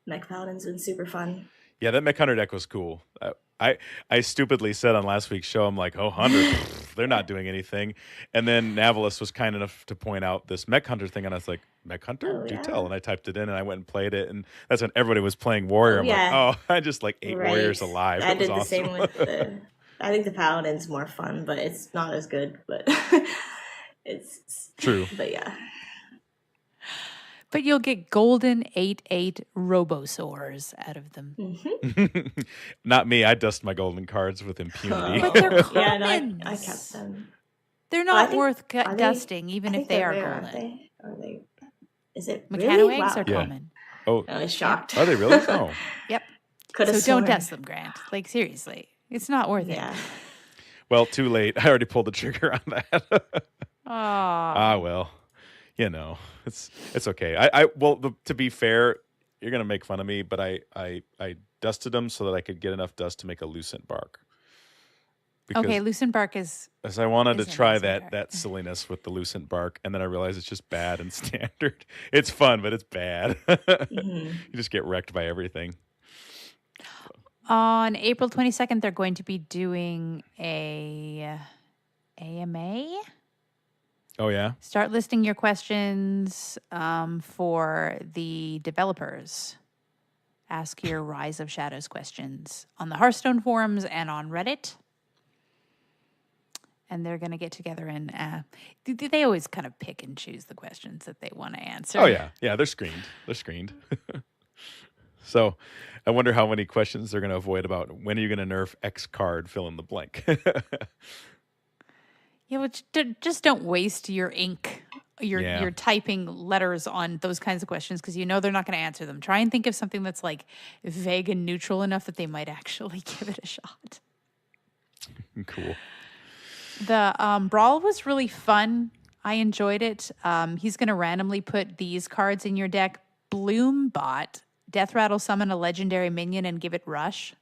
Mech Paladin's been super fun. Yeah, that Mech Hunter deck was cool. I stupidly said on last week's show, I'm like, oh, Hunter, they're not doing anything. And then Navalis was kind enough to point out this Mech Hunter thing, and I was like, Mech Hunter? Oh, Do yeah. tell. And I typed it in, and I went and played it, and that's when everybody was playing Warrior. I'm yeah. like, oh, I just like 8 Warriors alive. I It was did the awesome. same with the. I think the Paladin's more fun, but it's not as good. But it's True. But yeah. But you'll get golden 8/8 Robosaurs out of them. Not me. I dust my golden cards with impunity. But they're Yeah, no, I commons. kept them. They're I not think- worth are they- dusting, even I if think they they're are rare, golden. aren't they? Are they? Is it Meccano really? eggs Wow. are Yeah. common. Oh, I was shocked. are they really? Oh. Yep. Could So have don't dust them, Grant. Like, seriously. It's not worth Yeah. it. Well, too late. I already pulled the trigger on that. Aw. Well, you know, it's okay. To be fair, you're gonna make fun of me, but I dusted them so that I could get enough dust to make a lucent bark. Okay, lucent bark is... As I wanted to is a try nice that bark. that silliness with the lucent bark, and then I realized it's just bad and standard. It's fun, but it's bad. You just get wrecked by everything. On April 22nd, they're going to be doing a AMA. Oh yeah, Start listing your questions for the developers. Ask your Rise of Shadows questions on the Hearthstone forums and on Reddit. And they're going to get together and they always kind of pick and choose the questions that they want to answer. oh yeah. They're screened. They're screened. So, I wonder how many questions they're going to avoid about when are you going to nerf X card, fill in the blank. Yeah, which just don't waste your ink, Yeah. your typing letters on those kinds of questions because you know they're not going to answer them. Try and think of something that's like vague and neutral enough that they might actually give it a shot. Cool. The brawl was really fun. I enjoyed it. He's going to randomly put these cards in your deck. Bloombot, Death Rattle summon a legendary minion and give it rush.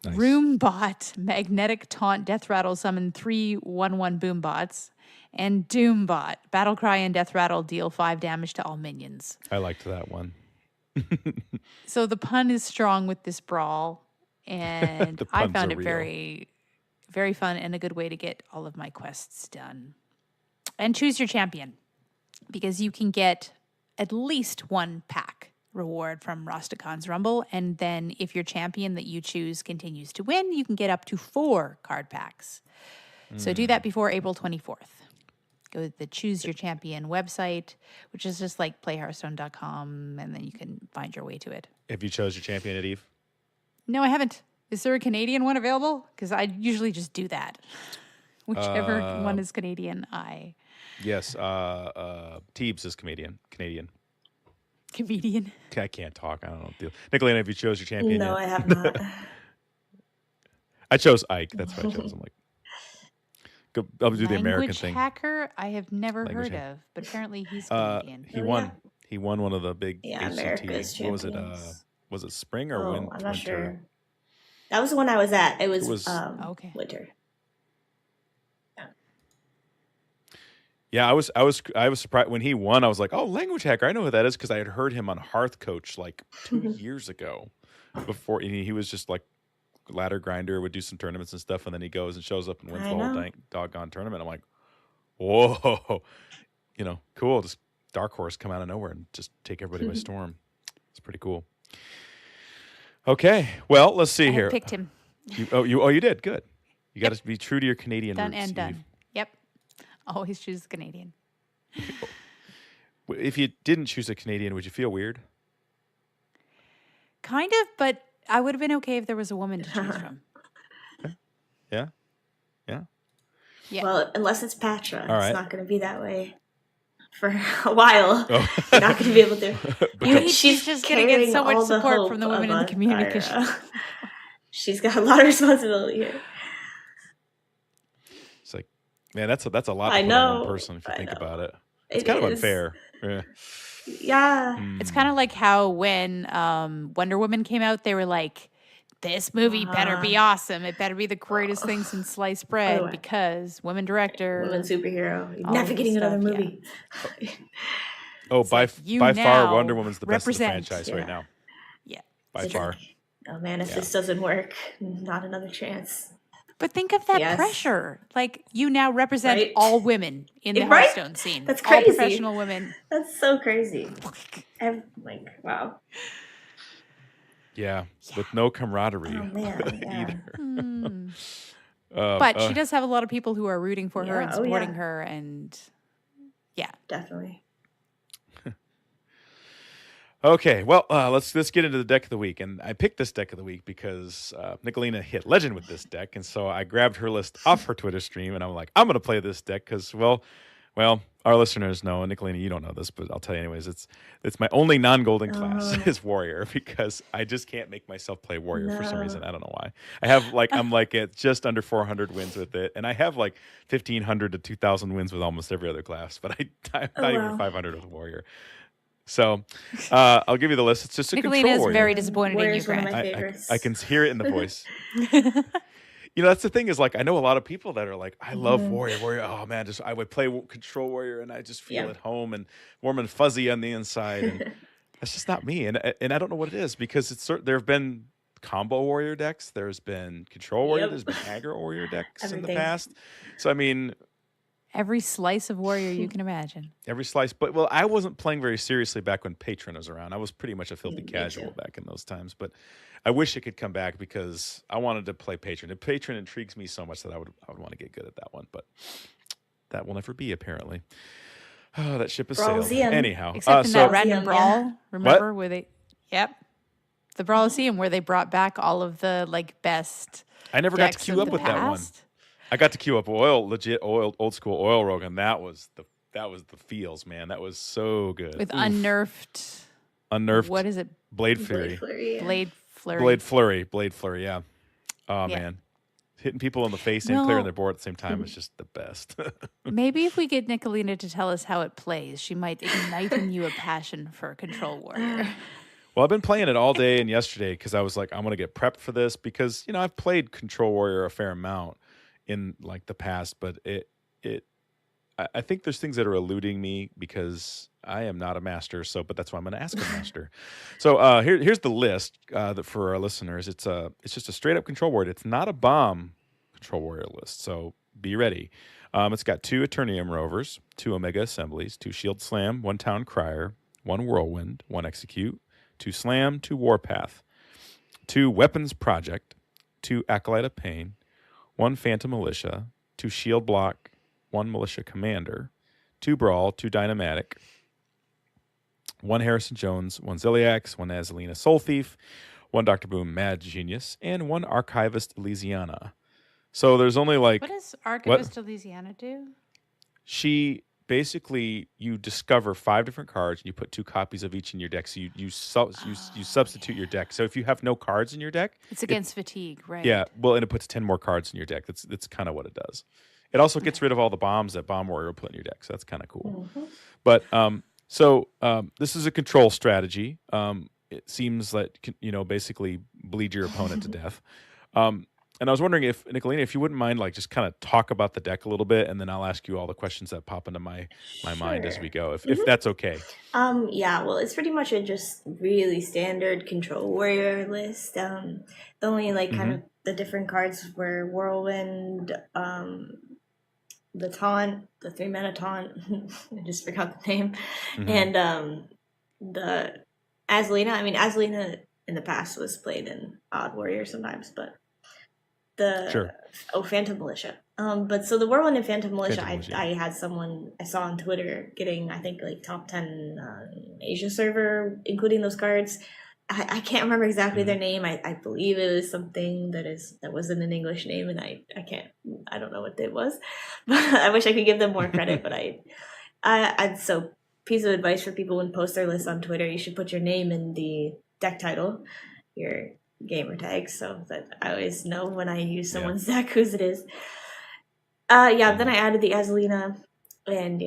Nice. Roombot, Magnetic Taunt, Death Rattle summon 3 1/1 Boombots. And Doombot, Battle Cry and Death Rattle deal 5 damage to all minions. I liked that one. So the pun is strong with this brawl. And The I puns found are it real. very, very fun and a good way to get all of my quests done. And choose your champion because you can get at least 1 pack reward from Rostacon's Rumble. And then if your champion that you choose continues to win, you can get up to 4 card packs. So do that before April 24th. Go to the Choose Your Champion website, which is just like playhearthstone.com, and then you can find your way to it. Have you chose your champion at Eve? No, I haven't. Is there a Canadian one available? Because I usually just do that. Whichever one is Canadian, I... Yes. Teebs is Canadian. Comedian. I can't talk. I don't know. Nicholena, have you chose your champion No, yet? I have not. I chose Ike. That's what I chose. I'm like, go. I'll do the American Language thing. hacker, I have never Language heard hack. of, but apparently he's Canadian. He Oh, won. yeah. He won one of the big Yeah, HCT. America's What was it? champions. Was it spring or Oh, winter? I'm not sure. That was the one I was at. It was, Okay. winter. Yeah, I was surprised when he won. I was like, "Oh, language hacker! I know who that is," because I had heard him on Hearth Coach like 2 years ago. Before he was just like ladder grinder, would do some tournaments and stuff, and then he goes and shows up and wins I the whole know. doggone tournament. I'm like, whoa, cool. Just dark horse come out of nowhere and just take everybody by storm. It's pretty cool. Okay, well, let's see I here. picked him. You did good. You got to be true to your Canadian Done roots. and done. Yep. Always choose Canadian. If you didn't choose a Canadian, would you feel weird? Kind of, but I would have been okay if there was a woman to choose from. Yeah. Yeah. Well, unless it's Patra, All right. it's not going to be that way for a while. Oh. You're not going to be able to. She's just going to get so much support from the women in the community. She's got a lot of responsibility here. It's like, man, that's a lot to put I on know. one person if you I think know. about it. It's kind of unfair. Yeah. Yeah. It's kind of like how when Wonder Woman came out, they were like, this movie better be awesome. It better be the greatest thing since sliced bread Otherwise. because women director. Woman superhero. You're all never this getting another stuff, movie. Oh, by you far, now Wonder Woman's the best of the represent. franchise right now. Yeah. By far. Oh man, if this doesn't work, not another chance. But think of that Yes. pressure. Like, you now represent Right. all women in the Right? Hearthstone scene. That's All crazy. professional women. That's so crazy. I'm like, wow. Yeah, with no camaraderie Oh man, yeah. either. But she does have a lot of people who are rooting for her Yeah, and oh, supporting yeah. her. And yeah. Definitely. Okay, well, let's get into the deck of the week, and I picked this deck of the week because Nicholena hit legend with this deck, and so I grabbed her list off her Twitter stream, and I'm like, I'm going to play this deck because, well, our listeners know, and Nicholena, you don't know this, but I'll tell you anyways. It's my only non-golden class is Warrior because I just can't make myself play Warrior for some reason. I don't know why. I'm like at just under 400 wins with it, and I have like 1,500 to 2,000 wins with almost every other class, but I'm not even 500 with Warrior. So I'll give you the list. It's just a control Nicholena is warrior. very disappointed Warrior's in you, one of my Grant. favorites. I can hear it in the voice. That's the thing is like I know a lot of people that are like, I love Warrior. Oh man, I would play Control Warrior and I just feel at home and warm and fuzzy on the inside. And that's just not me. And I don't know what it is because there have been combo Warrior decks. There's been Control Warrior. Yep. There's been aggro Warrior decks in the Everything. past. So I mean. Every slice of Warrior you can imagine. Every slice, but I wasn't playing very seriously back when Patron was around. I was pretty much a filthy Me casual too. back in those times, but I wish it could come back because I wanted to play Patron. And Patron intrigues me so much that I would want to get good at that one, but that will never be apparently. Oh, that ship has sailed. Brawlseum. Anyhow, Except in that random Yeah. brawl, remember where they? Yep, the Brawlseum where they brought back all of the like best. I never got to decks queue of up the with that one. past. I got to queue up legit old school oil rogue, and that was the feels, man. That was so good. With Oof. unnerfed. What is it? Blade Fury. Blade Flurry. Blade Flurry, yeah. Oh, Yeah. man. Hitting people in the face and No. clearing their board at the same time is just the best. Maybe if we get Nicholena to tell us how it plays, she might ignite in you a passion for Control Warrior. Well, I've been playing it all day and yesterday because I was like, I'm going to get prepped for this because, I've played Control Warrior a fair amount in like the past, but I think there's things that are eluding me because I am not a master. But that's why I'm going to ask a master. So here's the list for our listeners. It's just a straight up Control Warrior. It's not a bomb Control Warrior list. So be ready. It's got 2 Eternium Rovers, 2 Omega Assemblies, 2 Shield Slam, 1 Town Crier, 1 Whirlwind, 1 Execute, 2 Slam, 2 Warpath, 2 Weapons Project, 2 Acolyte of Pain, 1 Phantom Militia, 2 Shield Block, 1 Militia Commander, 2 Brawl, 2 Dynamatic, 1 Harrison Jones, 1 Ziliax, 1 Azalina Soul Thief, 1 Dr. Boom Mad Genius, and 1 Archivist Elysiana. So there's only like... What does Archivist Elysiana do? She... Basically, you discover 5 different cards, and you put 2 copies of each in your deck. So you substitute your deck. So if you have no cards in your deck, It's against fatigue, right? yeah, well, and it puts 10 more cards in your deck. That's kind of what it does. It also gets rid of all the bombs that Bomb Warrior will put in your deck. So that's kind of cool. But this is a control strategy. It seems that basically bleed your opponent to death. And I was wondering if Nicholena, if you wouldn't mind, like just kind of talk about the deck a little bit, and then I'll ask you all the questions that pop into my mind as we Sure. go, if hmm that's okay. Yeah, well, it's pretty much a just really standard control warrior list. The only like kind Mm-hmm. of the different cards were Whirlwind, the taunt, the 3 mana taunt. I just forgot the name, Mm-hmm. and the Azalina. I mean, Azalina in the past was played in Odd Warrior sometimes, but the Sure. Phantom Militia. But so the Whirlwind and Phantom Militia, Phantom I was, yeah. I had someone I saw on Twitter getting I think like top 10 Asia server, including those cards. I can't remember exactly Mm-hmm. their name. I believe it was something that wasn't an English name, and I don't know what it was. But I wish I could give them more credit, but I'd so piece of advice for people when post their lists on Twitter, you should put your name in the deck title, your gamer tag, so that I always know when I use Yeah. someone's deck whose it is. Then I added the Azalina, and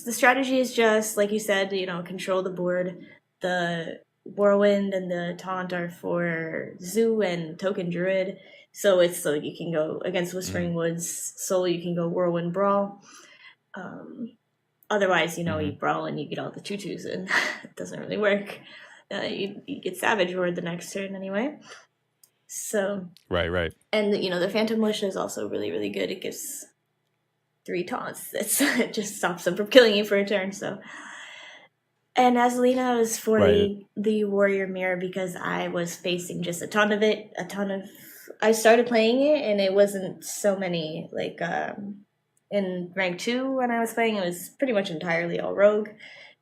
the strategy is just like you said, control the board. The Whirlwind and the Taunt are for Zoo and Token Druid, so it's so you can go against Whispering Woods. Soul, you can go Whirlwind Brawl. Otherwise, Mm-hmm. you brawl and you get all the tutus, and it doesn't really work. You get Savage Ward the next turn anyway. So Right. and the Phantom Militia is also really really good. It gives 3 taunts. It just stops them from killing you for a turn. So and Azalina was for Right. the Warrior Mirror because I was facing just a ton of it. I started playing it and it wasn't so many like in rank 2 when I was playing it was pretty much entirely all rogue,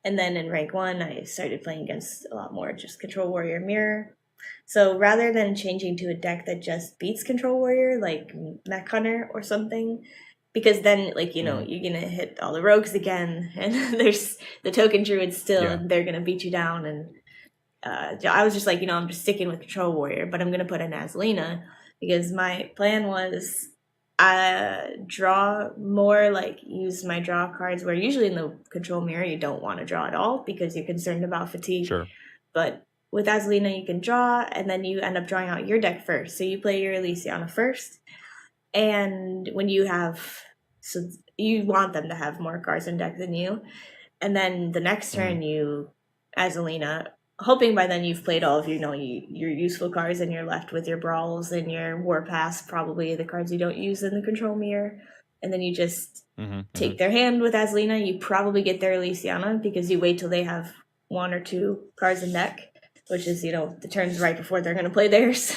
and then in rank 1 I started playing against a lot more just Control Warrior Mirror. So rather than changing to a deck that just beats Control Warrior like Mech Hunter or something, because then like Mm-hmm. you're gonna hit all the rogues again, and there's the Token Druids still, Yeah. and they're gonna beat you down. And I was just like, I'm just sticking with Control Warrior, but I'm gonna put in Azalina because my plan was draw more, like use my draw cards, where usually in the Control Mirror you don't want to draw at all because you're concerned about fatigue. Sure. But with Azalina you can draw, and then you end up drawing out your deck first. So you play your Elysiana first, and when you you want them to have more cards in deck than you, and then the next turn you Azalina, hoping by then you've played all of your useful cards and you're left with your brawls and your Warpass, probably the cards you don't use in the Control Mirror, and then you just take their hand with Azalina. You probably get their Elysiana because you wait till they have 1 or 2 cards in deck, which is the turns right before they're going to play theirs.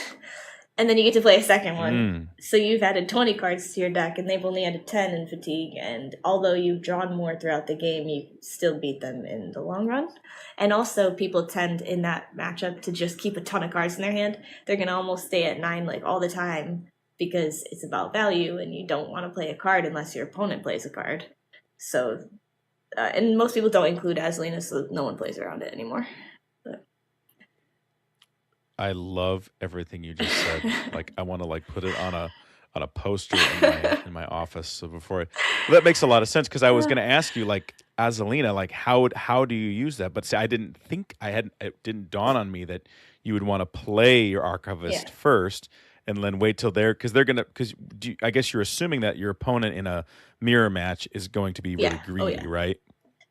And then you get to play a second one. So you've added 20 cards to your deck, and they've only added 10 in fatigue. And although you've drawn more throughout the game, you still beat them in the long run. And also, people tend in that matchup to just keep a ton of cards in their hand. They're going to almost stay at 9 like all the time because it's about value, and you don't want to play a card unless your opponent plays a card. So, and most people don't include Azalina, so no one plays around it anymore. I love everything you just said. Like I want to like put it on a poster in my office. So well, that makes a lot of sense because I was going to ask you like Azalina, like how do you use that? But see, I didn't think it didn't dawn on me that you would want to play your Archivist first and then wait till I guess you're assuming that your opponent in a mirror match is going to be really greedy, right?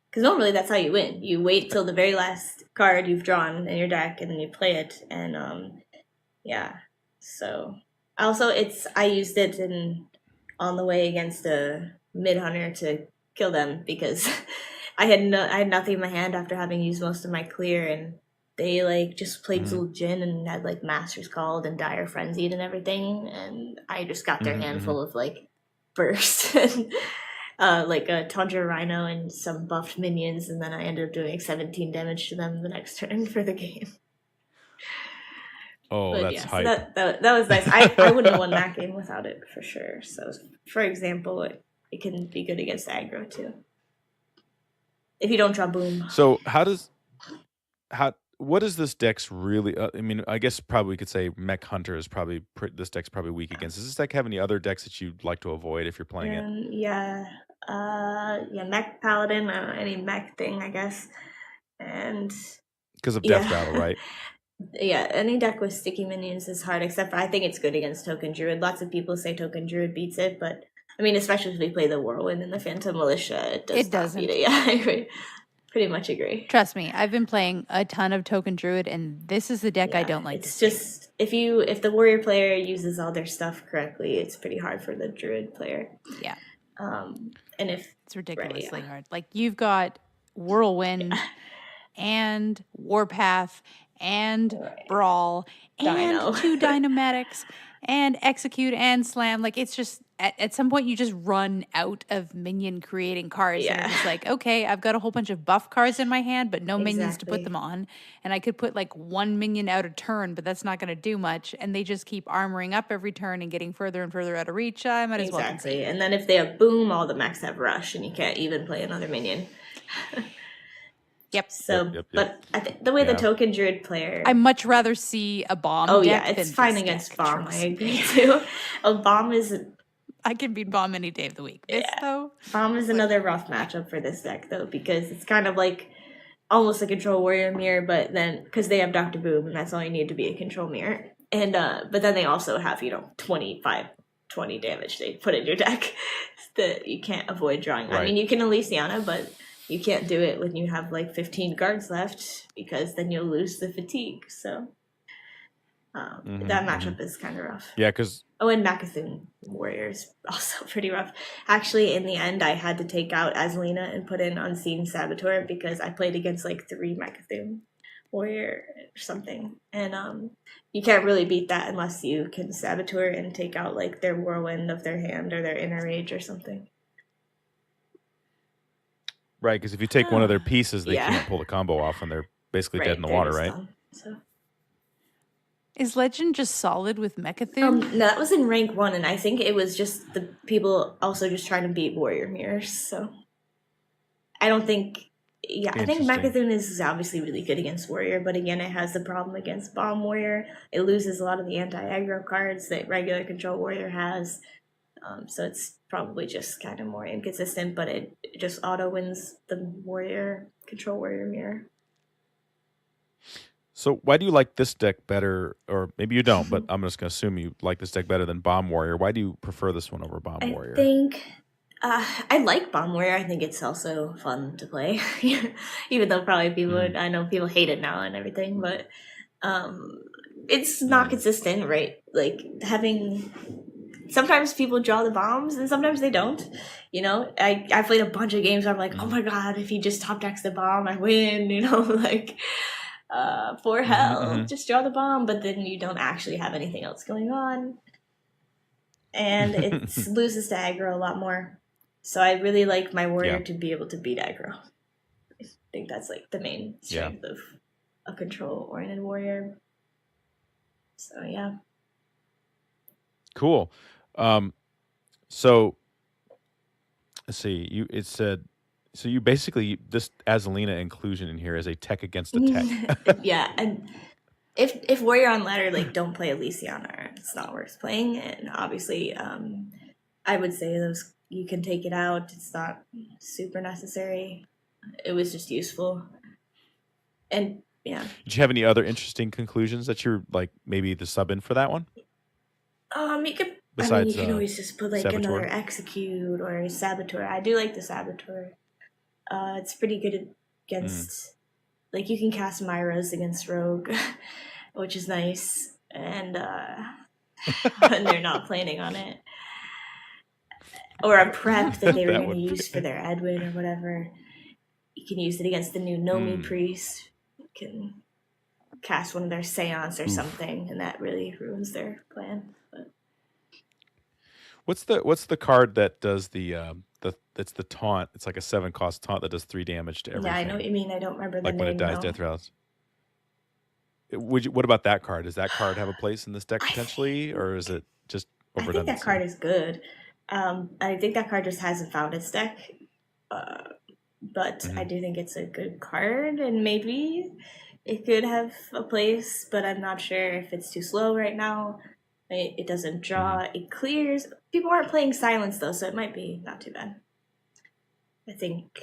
Because normally that's how you win. You wait till the very last card you've drawn in your deck, and then you play it. And So also, I used it on the way against a mid hunter to kill them because I had nothing in my hand after having used most of my clear, and they like just played Zul Jin and had like Masters Called and Dire Frenzied and everything, and I just got their hand full of like burst and like a Tundra Rhino and some buffed minions, and then I ended up doing 17 damage to them the next turn for the game. Oh, But that's so hype. that was nice. I wouldn't have won that game without it for sure. So, for example, it can be good against aggro too. If you don't draw boom. So what is this deck's really? I mean, I guess probably we could say Mech Hunter is probably this deck's probably weak against. Does this deck have any other decks that you'd like to avoid if you're playing it? Yeah, Mech Paladin, any mech thing, I guess, and Because of Death Rattle, right? Yeah, any deck with sticky minions is hard, except for I think it's good against Token Druid. Lots of people say Token Druid beats it, but I mean, especially if we play the Whirlwind and the Phantom Militia, it does It not beat doesn't. it. Yeah, I agree. Pretty much agree. Trust me, I've been playing a ton of Token Druid, and this is the deck I Yeah, don't like to it's see. just if the warrior player uses all their stuff correctly, it's pretty hard for the druid player. Yeah, And if it's ridiculously yeah. hard. Like you've got Whirlwind and Warpath and Brawl and Dino. 2 Dynamatics and Execute and Slam. Like it's just at some point you just run out of minion creating cards and Yeah. are just like, okay, I've got a whole bunch of buff cards in my hand, but no minions to put Exactly. them on. And I could put like 1 minion out a turn, but that's not going to do much. And they just keep armoring up every turn and getting further and further out of reach. I might as well Exactly. concede. And then if they have boom, all the mechs have rush, and you can't even play another minion. Yep. So, Yep. but I think the way the Yeah. token druid player. I much rather see a bomb Oh deck yeah, it's than fine this against deck, bomb. I trust me. agree too. A bomb is I can beat bomb any day of the week. This though, bomb is another rough matchup for this deck though, because it's kind of like almost a control warrior mirror, but then because they have Doctor Boom, and that's all you need to be a control mirror. And but then they also have 20 damage they put in your deck that you can't avoid drawing. I Right. mean, you can Elysiana, but you can't do it when you have like 15 cards left, because then you'll lose the fatigue. So that matchup is kind of rough. Yeah, because Oh, and Makathun Warrior is also pretty rough. Actually, in the end, I had to take out Azalina and put in Unseen Saboteur because I played against like 3 Makathun Warrior or something. And you can't really beat that unless you can Saboteur and take out like their Whirlwind of their hand or their Inner Rage or something. right, because if you take one of their pieces, they Yeah. can't pull the combo off, and they're basically dead in the they're water, just right? done, so. is Legend just solid with Mekathun? No, that was in rank 1, and I think it was just the people also just trying to beat Warrior Mirrors, so I don't think... Yeah, I think Interesting. Makathun is obviously really good against Warrior, but again, it has the problem against Bomb Warrior. It loses a lot of the anti-aggro cards that regular Control Warrior has, so it's probably just kind of more inconsistent, but it just auto-wins the Warrior, Control Warrior mirror. So why do you like this deck better, or maybe you don't, but I'm just going to assume you like this deck better than Bomb Warrior. Why do you prefer this one over Bomb Warrior? I think I like Bomb Warrior. I think it's also fun to play, even though probably people I know people hate it now and everything, but it's not consistent, right? Like having sometimes people draw the bombs and sometimes they don't. You know, I played a bunch of games where I'm like, oh my god, if he just top decks the bomb, I win. You know, like. For hell, just draw the bomb, but then you don't actually have anything else going on. And it loses to aggro a lot more. So I really like my warrior to be able to beat aggro. I think that's like the main strength of a control-oriented warrior. So yeah. Cool. So let's see. It said... So you basically, this Azalina inclusion in here is a tech against a tech. Yeah, and if warrior on ladder, like don't play Elysiana, it's not worth playing. And obviously, I would say those you can take it out. It's not super necessary. It was just useful. And yeah. Did you have any other interesting conclusions that you're like maybe the sub in for that one? You could. Besides, you can always just put like Saboteur? another Execute or Saboteur. I do like the Saboteur. It's pretty good against, like you can cast Myros against Rogue, which is nice, and when they're not planning on it, or a prep that they were going to use for their Edwin or whatever. You can use it against the new Nomi priest. You can cast one of their Seance or something, and that really ruins their plan. But what's the card that does it's the taunt? It's like a 7-cost taunt that does 3 damage to everything. yeah, I know what you mean. I don't remember the like name. when it dies, though. death rattles. What about that card? Does that card have a place in this deck potentially, or is it just I overdone? think that card is good. I think that card just hasn't found its deck. But I do think it's a good card, and maybe it could have a place, but I'm not sure if it's too slow right now. It doesn't draw, it clears. People aren't playing Silence, though, so it might be not too bad. I think.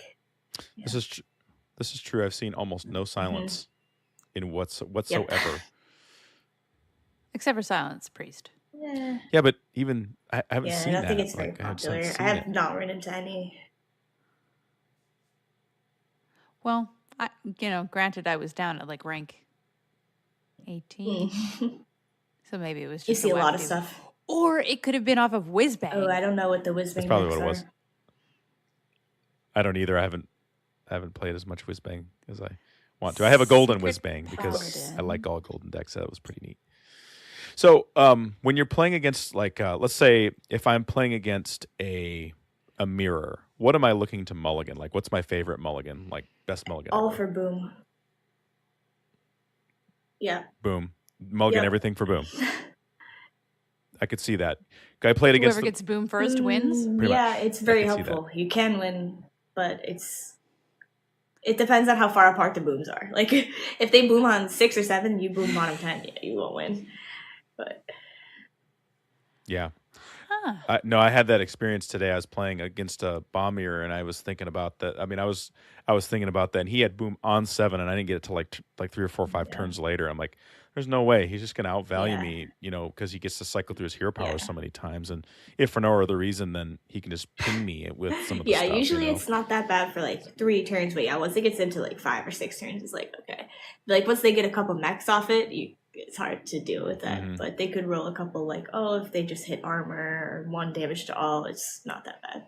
Yeah. This is true. I've seen almost no Silence in Yep. whatsoever. Except for Silence Priest. Yeah. Yeah, but even I haven't Yeah, I seen don't think that. it's very Like I haven't popular. I seen have it. not run into any. Well, granted, I was down at like rank 18, so maybe it was You just see a lot of wacky. stuff. Or it could have been off of Oh, Whizbang. I don't know what the That's Whizbang probably decks what it was. are. I don't either. I haven't played as much Whizbang as I want to. I have a golden Secret Whizbang because I Paladin. like all golden decks. So that was pretty neat. So when you're playing against like let's say if I'm playing against a mirror, what am I looking to mulligan? Like what's my favorite mulligan? Like best mulligan All ever? for Boom. Yeah. Boom. Mulligan Yep. everything for Boom. I could see that. Guy played against Whoever gets Boom first wins. Pretty Yeah, much. it's I very could see that. helpful. You can win, but it depends on how far apart the booms are. Like if they boom on 6 or 7, you boom bottom 10, yeah, you won't win. But Yeah. Huh. No, I had that experience today. I was playing against a bomb mirror, and I was thinking about that. I mean, I was thinking about that. And he had boom on 7, and I didn't get it till like 3 or 4 or 5 turns later. I'm like, there's no way he's just going to outvalue Yeah. me, because he gets to cycle through his hero power Yeah. so many times, and if for no other reason, then he can just ping me with some of the yeah, stuff. usually it's not that bad for like 3 turns, but yeah, once it gets into like 5 or 6 turns, it's like, okay. Like once they get a couple mechs off it, it's hard to deal with that. Mhm. But they could roll a couple like, if they just hit armor or 1 damage to all, it's not that bad.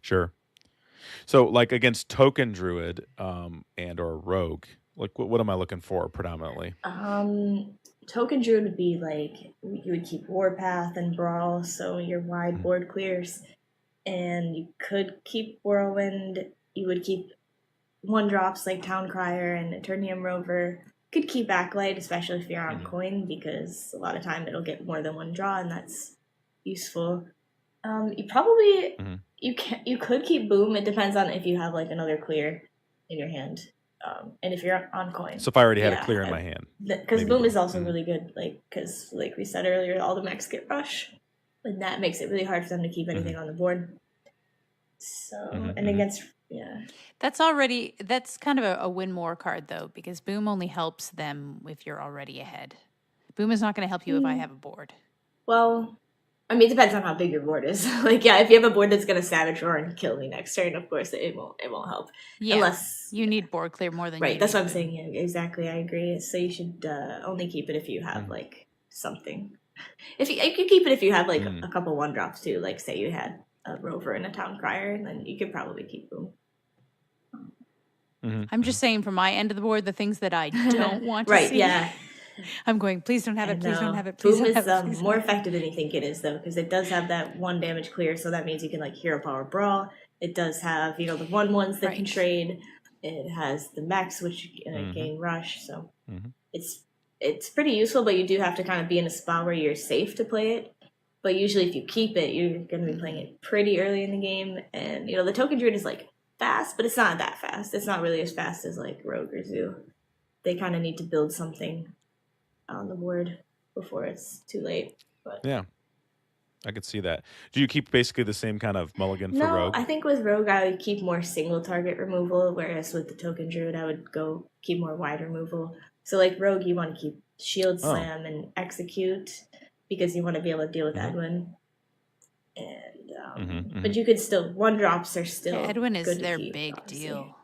Sure. So, like against token druid and or rogue, like what am I looking for predominantly? Token druid would be like you would keep warpath and brawl, so your wide board clears, and you could keep whirlwind. You would keep 1-drops like Town Crier and Eternium Rover. You could keep backlight, especially if you're on coin, because a lot of time it'll get more than 1 draw, and that's useful. You probably you could keep boom. It depends on if you have like another clear in your hand, and if you're on coin. So if I already had a clear in my hand, because boom is also really good. Like because like we said earlier, all the mechs get rush, and that makes it really hard for them to keep anything on the board. So and against That's kind of a win more card though, because boom only helps them if you're already ahead. Boom is not going to help you if I have a board. Well, I mean, it depends on how big your board is. Like, yeah, if you have a board that's gonna Savage Roar and kill me next turn, of course it won't help. Yeah, unless you need board clear more than right. you That's need what I'm boom. saying. Yeah, exactly. I agree. So you should only keep it if you have like something. If you could keep it if you have like a couple 1-drops too. Like say you had a Rover and a Town Crier, and then you could probably keep boom. I'm just saying from my end of the board, the things that I don't want to Right, see. yeah. I'm going, please don't have it, please don't have it, please Boom don't is have it. more effective than you think it is, though, because it does have that 1 damage clear, so that means you can like hero power brawl. It does have the 1/1s that can trade. It has the mechs, which gain rush, so it's pretty useful. But you do have to kind of be in a spot where you're safe to play it. But usually, if you keep it, you're going to be playing it pretty early in the game, and the token druid is like fast, but it's not that fast. It's not really as fast as like Rogue or Zoo. They kind of need to build something on the board before it's too late. But yeah, I could see that. Do you keep basically the same kind of mulligan for Rogue? I think with Rogue I would keep more single target removal, whereas with the token druid I would go keep more wide removal. So like Rogue, you want to keep shield slam and execute because you want to be able to deal with Edwin. And but you could still 1-drops are still Edwin is good to their keep, big obviously. deal.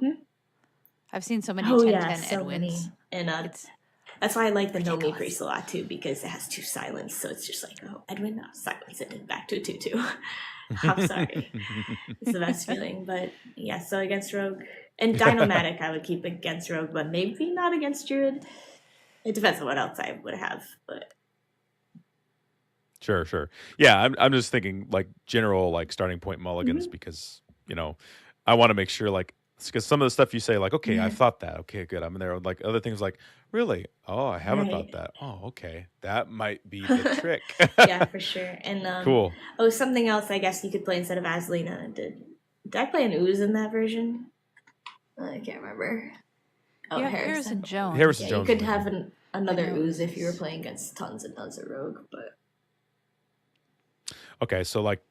I've seen so many 10/10 so many. Edwins. And that's why I like the No Me Priest a lot too, because it has 2 silence, so it's just like, Edwin, silence it, and back to a 2/2. I'm sorry. It's the best feeling. But yeah, so against Rogue. And Dynomatic I would keep against Rogue, but maybe not against Druid. It depends on what else I would have, but Sure. Yeah, I'm just thinking like general like starting point mulligans because I want to make sure like because some of the stuff you say like okay I thought that okay good I'm in there like other things like really I haven't thought that okay that might be the trick. Yeah, for sure. And cool. Something else I guess you could play instead of Azalina. Did I play an Ooze in that version? I can't remember. Harrison Jones. Harrison Jones. You could have another Ooze if you were playing against tons and tons of Rogue, but okay, so like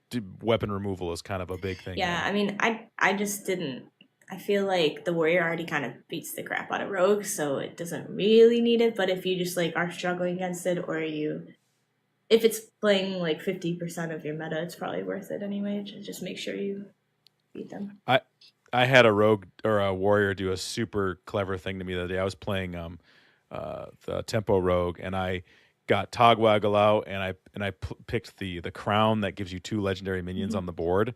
weapon removal is kind of a big thing. Yeah, I mean, I just didn't I feel like the warrior already kind of beats the crap out of rogue, so it doesn't really need it. But if you just like are struggling against it, or if it's playing like 50% of your meta, it's probably worth it anyway. To just make sure you beat them. I had a rogue or a warrior do a super clever thing to me the other day. I was playing the tempo rogue, and I got Togwaggle out, and I picked the crown that gives you 2 legendary minions on the board,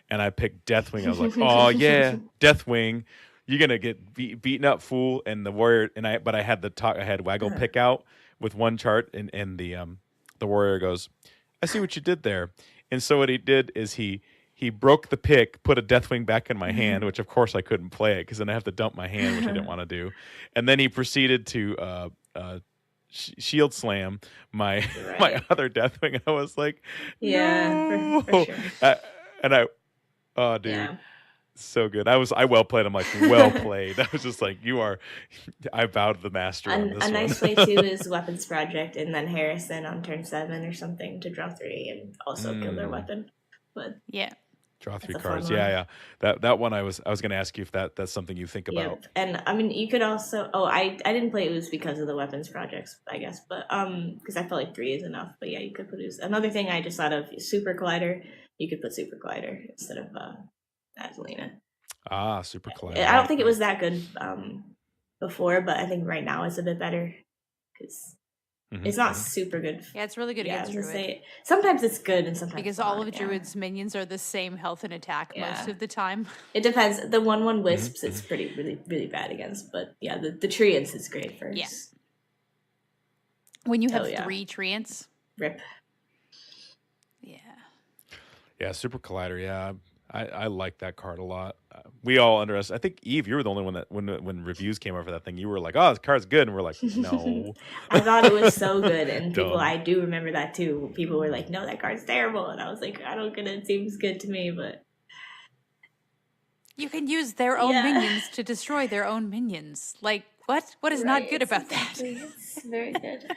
and I picked Deathwing. I was like, oh yeah, Deathwing, you're gonna get beaten up, fool. And the warrior but I had I had Waggle pick out with 1 chart, and the warrior goes, I see what you did there. And so what he did is he broke the pick, put a Deathwing back in my hand, which of course I couldn't play it because then I have to dump my hand, which I didn't want to do. And then he proceeded to shield slam my my other Deathwing. I was like, no. For sure. Oh dude, Yeah. so good. I well played. I'm like, well played. I was just like, I bow to the master on this A one. nice way too is Weapons Project and then Harrison on turn 7 or something to draw 3 and also kill their weapon. But Yeah. Draw 3 that's a fun cards. one. Yeah. That one I was going to ask you if that's something you think about. Yep. And I mean, you could also. Oh, I didn't play Ooze because of the weapons projects, I guess, but because I felt like 3 is enough. But yeah, you could put Ooze. Another thing I just thought of is Super Collider. You could put Super Collider instead of Nicholena. Ah, Super Collider. I don't think it was that good before, but I think right now it's a bit better because it's not super good. Yeah, it's really good against I was gonna Druid. say, sometimes it's good and sometimes Because it's all not, of Druid's minions are the same health and attack most Yeah. of the time. It depends. The 1/1 wisps, it's pretty really bad against, but yeah, the treants is great first. Yeah. When you have Oh, yeah. 3 treants. Rip. Yeah. Yeah, Super Collider. Yeah, I like that card a lot. We all underestimate. I think Eve, you were the only one that when reviews came over that thing, you were like, "Oh, this card's good," and we're like, "No." I thought it was so good, and people, Dumb. I do remember that too. People were like, "No, that card's terrible," and I was like, "I don't get it. It seems good to me," but You can use their own Yeah. minions to destroy their own minions. Like, what? What is not good about that? It's very good.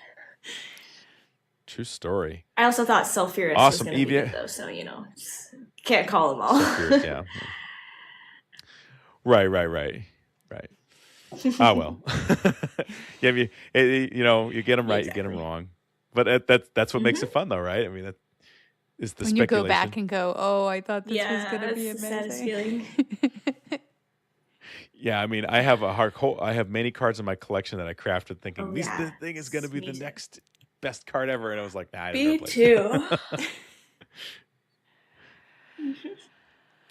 True story. I also thought Sulfurous Awesome, was going to be Eve, good though, so can't call them all. Sulfurous, yeah. Right. Ah, well. Yeah, you get them right, you get them Exactly. wrong. But that's what makes it fun, though, right? I mean, that is the When you speculation. go back and go, oh, I thought this was Yeah, going to be it's the saddest amazing. Yeah, I mean, I have many cards in my collection that I crafted thinking Oh, this yeah. thing is going to be Me the too. next best card ever, and I was like, nah, I Me didn't play too.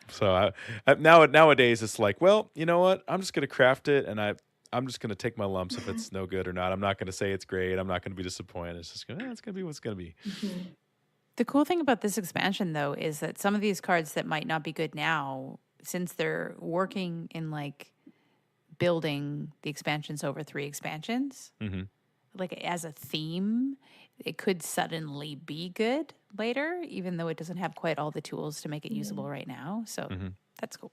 So nowadays it's like, well, you know what? I'm just going to craft it, and I'm just going to take my lumps if it's no good or not. I'm not going to say it's great. I'm not going to be disappointed. It's just it's going to be what's going to be. The cool thing about this expansion, though, is that some of these cards that might not be good now, since they're working in like building the expansions over 3 expansions, like as a theme, it could suddenly be good later, even though it doesn't have quite all the tools to make it usable right now. So that's cool.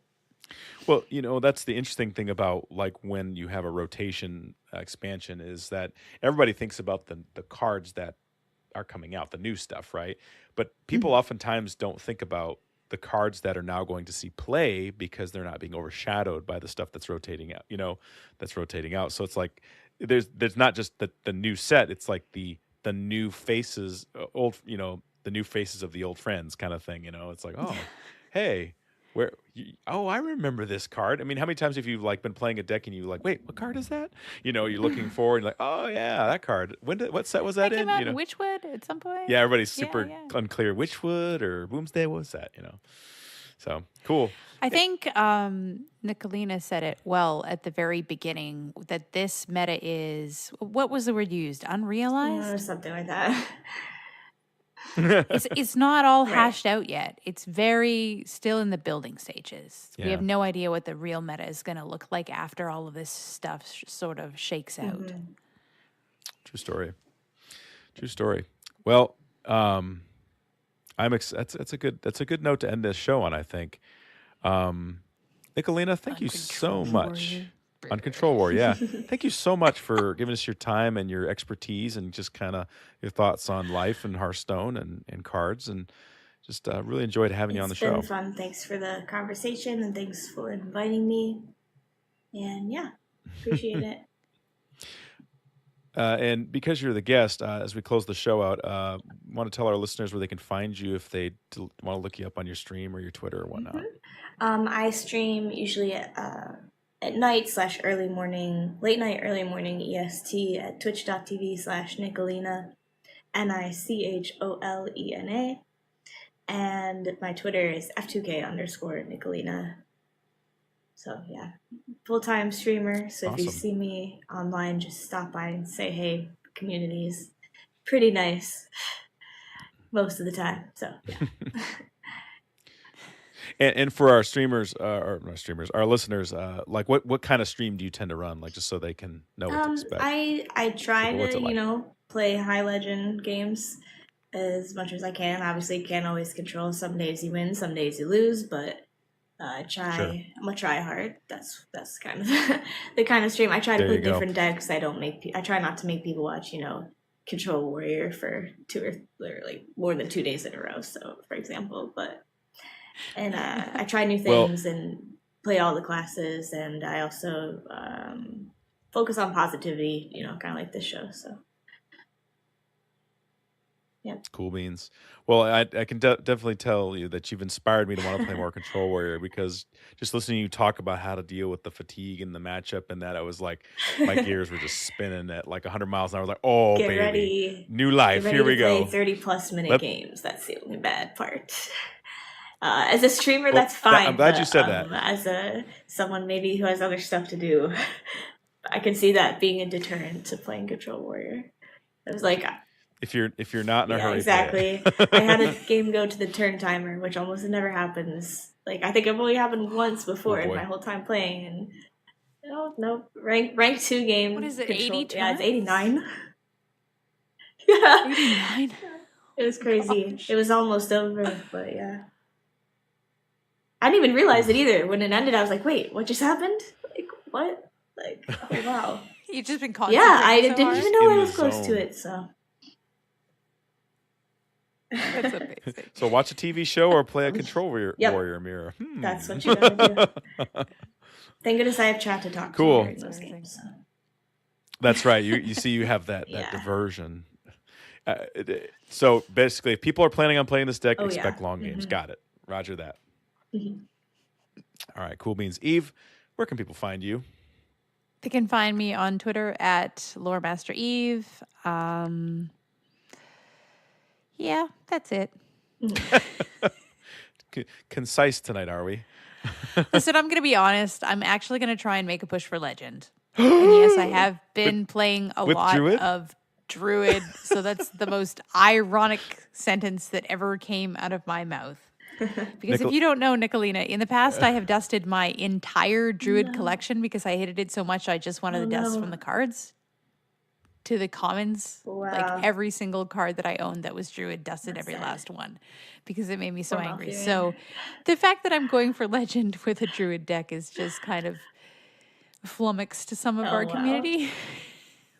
Well, that's the interesting thing about like when you have a rotation expansion is that everybody thinks about the cards that are coming out, the new stuff, right? But people oftentimes don't think about the cards that are now going to see play because they're not being overshadowed by the stuff that's rotating out, that's rotating out. So it's like there's not just the new set, it's like the new faces, the new faces of the old friends kind of thing, It's like, oh, hey, I remember this card. I mean, how many times have you like been playing a deck and you like, wait, what card is that? You're looking forward and like, oh yeah, that card. What set was that That in? came out in Witchwood at some point. Yeah, everybody's Yeah, super yeah. unclear. Witchwood or Boomsday, what was that? So cool. I think Nicholena said it well at the very beginning that this meta is, what was the word used? Unrealized? Or something like that. It's not all Right. hashed out yet. It's very still in the building stages. We Yeah. have no idea what the real meta is going to look like after all of this stuff sort of shakes out. True story. Well, that's a good note to end this show on, I think. Nicholena, thank you so much. On Control War, yeah. Thank you so much for giving us your time and your expertise and just kind of your thoughts on life and Hearthstone and cards and Just really enjoyed having you on the It's been show. fun. Thanks for the conversation and thanks for inviting me. And yeah, appreciate it. And because you're the guest, as we close the show out, want to tell our listeners where they can find you if they want to look you up on your stream or your Twitter or whatnot. I stream usually at night / early morning, late night, early morning EST at twitch.tv/Nicholena, NICHOLENA. And my Twitter is F2K_Nicholena. So yeah, full-time streamer. So if you Awesome. see me online, just stop by and say hey. Community is pretty nice most of the time. So yeah. And for our streamers, or not streamers, our listeners, like what kind of stream do you tend to run? Like just so they can know what to expect. I try What's it to, like? play high legend games as much as I can. Obviously, can't always control. Some days you win, some days you lose, but I try. Sure. I'm a try hard. That's kind of the kind of stream I try to There you play go. different decks. I try not to make people watch, Control Warrior for more than 2 days in a row. So, for example, I try new things and play all the classes, and I also focus on positivity. Kind of like this show. So. Yeah. Cool beans. Well, I can definitely tell you that you've inspired me to want to play more Control Warrior, because just listening to you talk about how to deal with the fatigue and the matchup and that, I was like, my gears were just spinning at like 100 miles an hour. I was like, oh, Get baby. ready. New life. Get ready Here we to play go. 30+ minute games. That's the only bad part. As a streamer, that's fine. I'm glad you said that. As someone maybe who has other stuff to do, I can see that being a deterrent to playing Control Warrior. I was like, if you're not in a hurry, exactly. I had a game go to the turn timer, which almost never happens. Like, I think it only happened once before in my whole time playing, and no, rank 2 game. What is it? Control, 80 yeah, it's turns? 89. Yeah, 89. it was crazy. Gosh. It was almost over, but yeah. I didn't even realize it either. When it ended, I was like, wait, what just happened? Like, what? Like, oh, wow. You've just been concentrating Yeah, I so didn't hard? even know In I the was close zone. to it, so. That's amazing. So watch a TV show or play a Control Yep. Warrior mirror. That's what you gotta do. Thank goodness I have chat to talk Cool. to during those games. So. That's right. You see, you have that Yeah. diversion. So basically, if people are planning on playing this deck, Oh, expect yeah. long games. Got it. Roger that. Mhm. All right, cool beans. Eve, where can people find you? They can find me on Twitter at LoreMasterEve. Yeah, that's it. Concise tonight, are we? Listen, I'm going to be honest. I'm actually going to try and make a push for Legend. And yes, I have been playing a with lot Druid? of Druid. So that's the most ironic sentence that ever came out of my mouth. Because if you don't know, Nicholena, in the past I have dusted my entire Druid collection because I hated it so much I just wanted the dust from the cards to the commons. Wow. Like every single card that I owned that was Druid, dusted every last one because it made me so angry. So the fact that I'm going for Legend with a Druid deck is just kind of flummoxed to some of our community.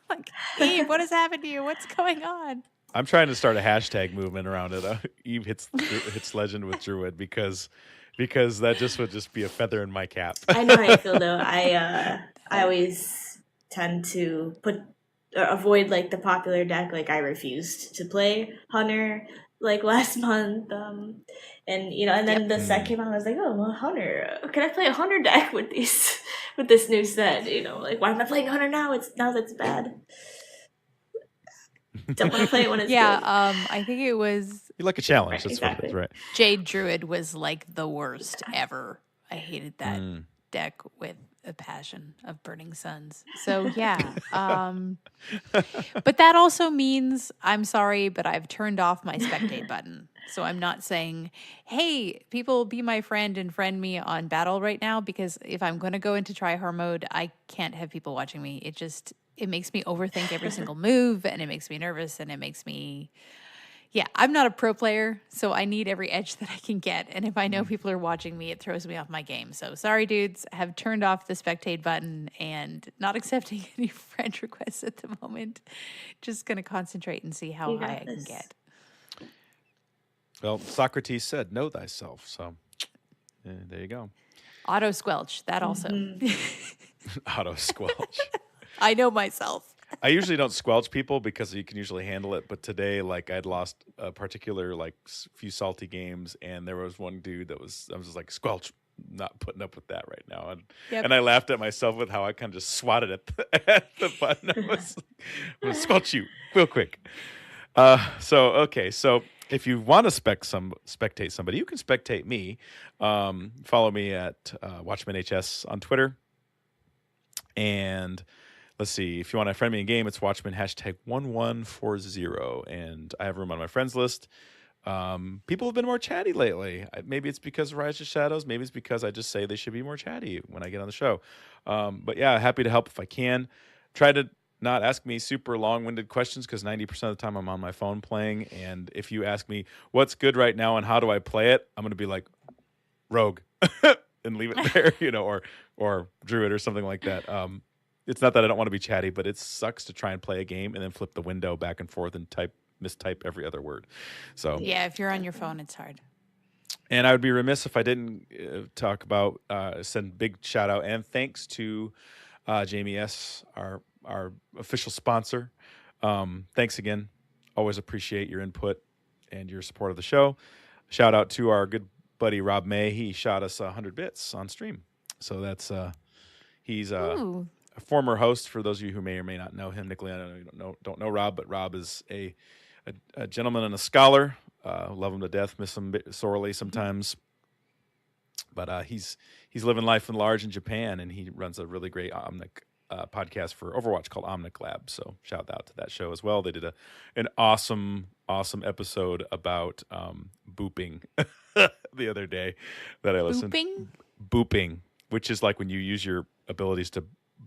Like, Eve, what has happened to you? What's going on? I'm trying to start a hashtag movement around it. Eve hits Legend with Druid because that just would just be a feather in my cap. I know how you feel though. I always tend to avoid like the popular deck. Like I refused to play Hunter like last month. And then the set came out. I was like, oh well, Hunter. Can I play a Hunter deck with this new set? Like why am I playing Hunter now? Now that's bad. Don't want to play it when it's good. I think it was You like a challenge. Right, That's what it is, right? Jade Druid was like the worst ever. I hated that deck with a passion of burning suns. So yeah. But that also means, I'm sorry, but I've turned off my spectate button. So I'm not saying, hey, people be my friend and friend me on battle right now, because if I'm going to go into tryhard mode, I can't have people watching me. It makes me overthink every single move, and it makes me nervous, and it makes me... Yeah, I'm not a pro player, so I need every edge that I can get. And if I know people are watching me, it throws me off my game. So sorry, dudes. I have turned off the spectate button and not accepting any friend requests at the moment. Just going to concentrate and see how high I can get. Well, Socrates said, "Know thyself." So there you go. Auto squelch, that also. Auto squelch. I know myself. I usually don't squelch people because you can usually handle it. But today, like I'd lost a particular few salty games, and there was one dude I was just like, squelch, not putting up with that right now. And I laughed at myself with how I kind of just swatted at the button. I was like, I'm gonna squelch you real quick. So if you want to spectate somebody, you can spectate me. Follow me at Watchman HS on Twitter. And let's see, if you want to friend me in game, it's Watchman #1140. And I have room on my friends list. People have been more chatty lately. Maybe it's because of Rise of Shadows. Maybe it's because I just say they should be more chatty when I get on the show. But yeah, happy to help if I can. Try to not ask me super long-winded questions because 90% of the time I'm on my phone playing. And if you ask me what's good right now and how do I play it, I'm going to be like, Rogue, and leave it there, or Druid or something like that. It's not that I don't want to be chatty, but it sucks to try and play a game and then flip the window back and forth and mistype every other word. So Yeah, if you're on your phone, it's hard. And I would be remiss if I didn't talk about send big shout out and thanks to Jamie S, our official sponsor. Thanks again. Always appreciate your input and your support of the show. Shout out to our good buddy Rob May. He shot us 100 bits on stream. So that's he's a former host. For those of you who may or may not know him, Nicholena, don't know Rob, but Rob is a gentleman and a scholar. Love him to death, miss him sorely sometimes. But he's living life in large in Japan, and he runs a really great podcast for Overwatch called Omnic Lab. So shout out to that show as well. They did an awesome episode about booping the other day that I listened. Booping, which is like when you use your abilities to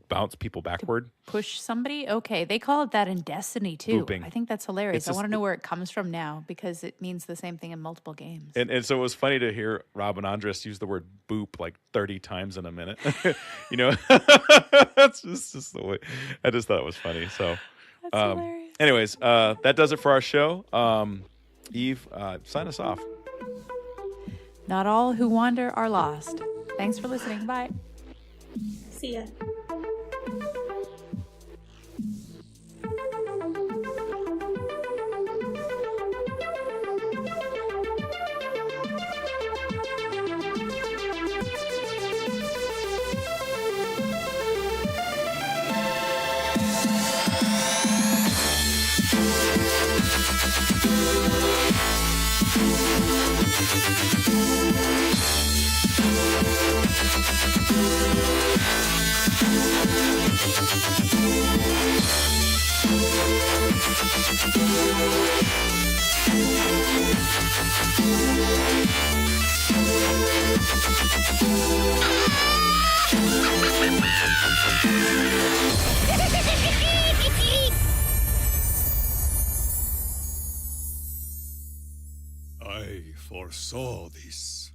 bounce people backward. Push somebody? Okay. They call it that in Destiny too. Booping. I think that's hilarious. I want to know where it comes from now because it means the same thing in multiple games. And so it was funny to hear Rob and Andres use the word boop like 30 times in a minute. That's just the way. I just thought it was funny. So that's hilarious. Anyways, that does it for our show. Eve, sign us off. Not all who wander are lost. Thanks for listening. Bye. See ya. I foresaw this.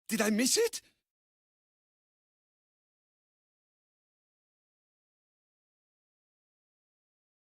Did I miss it?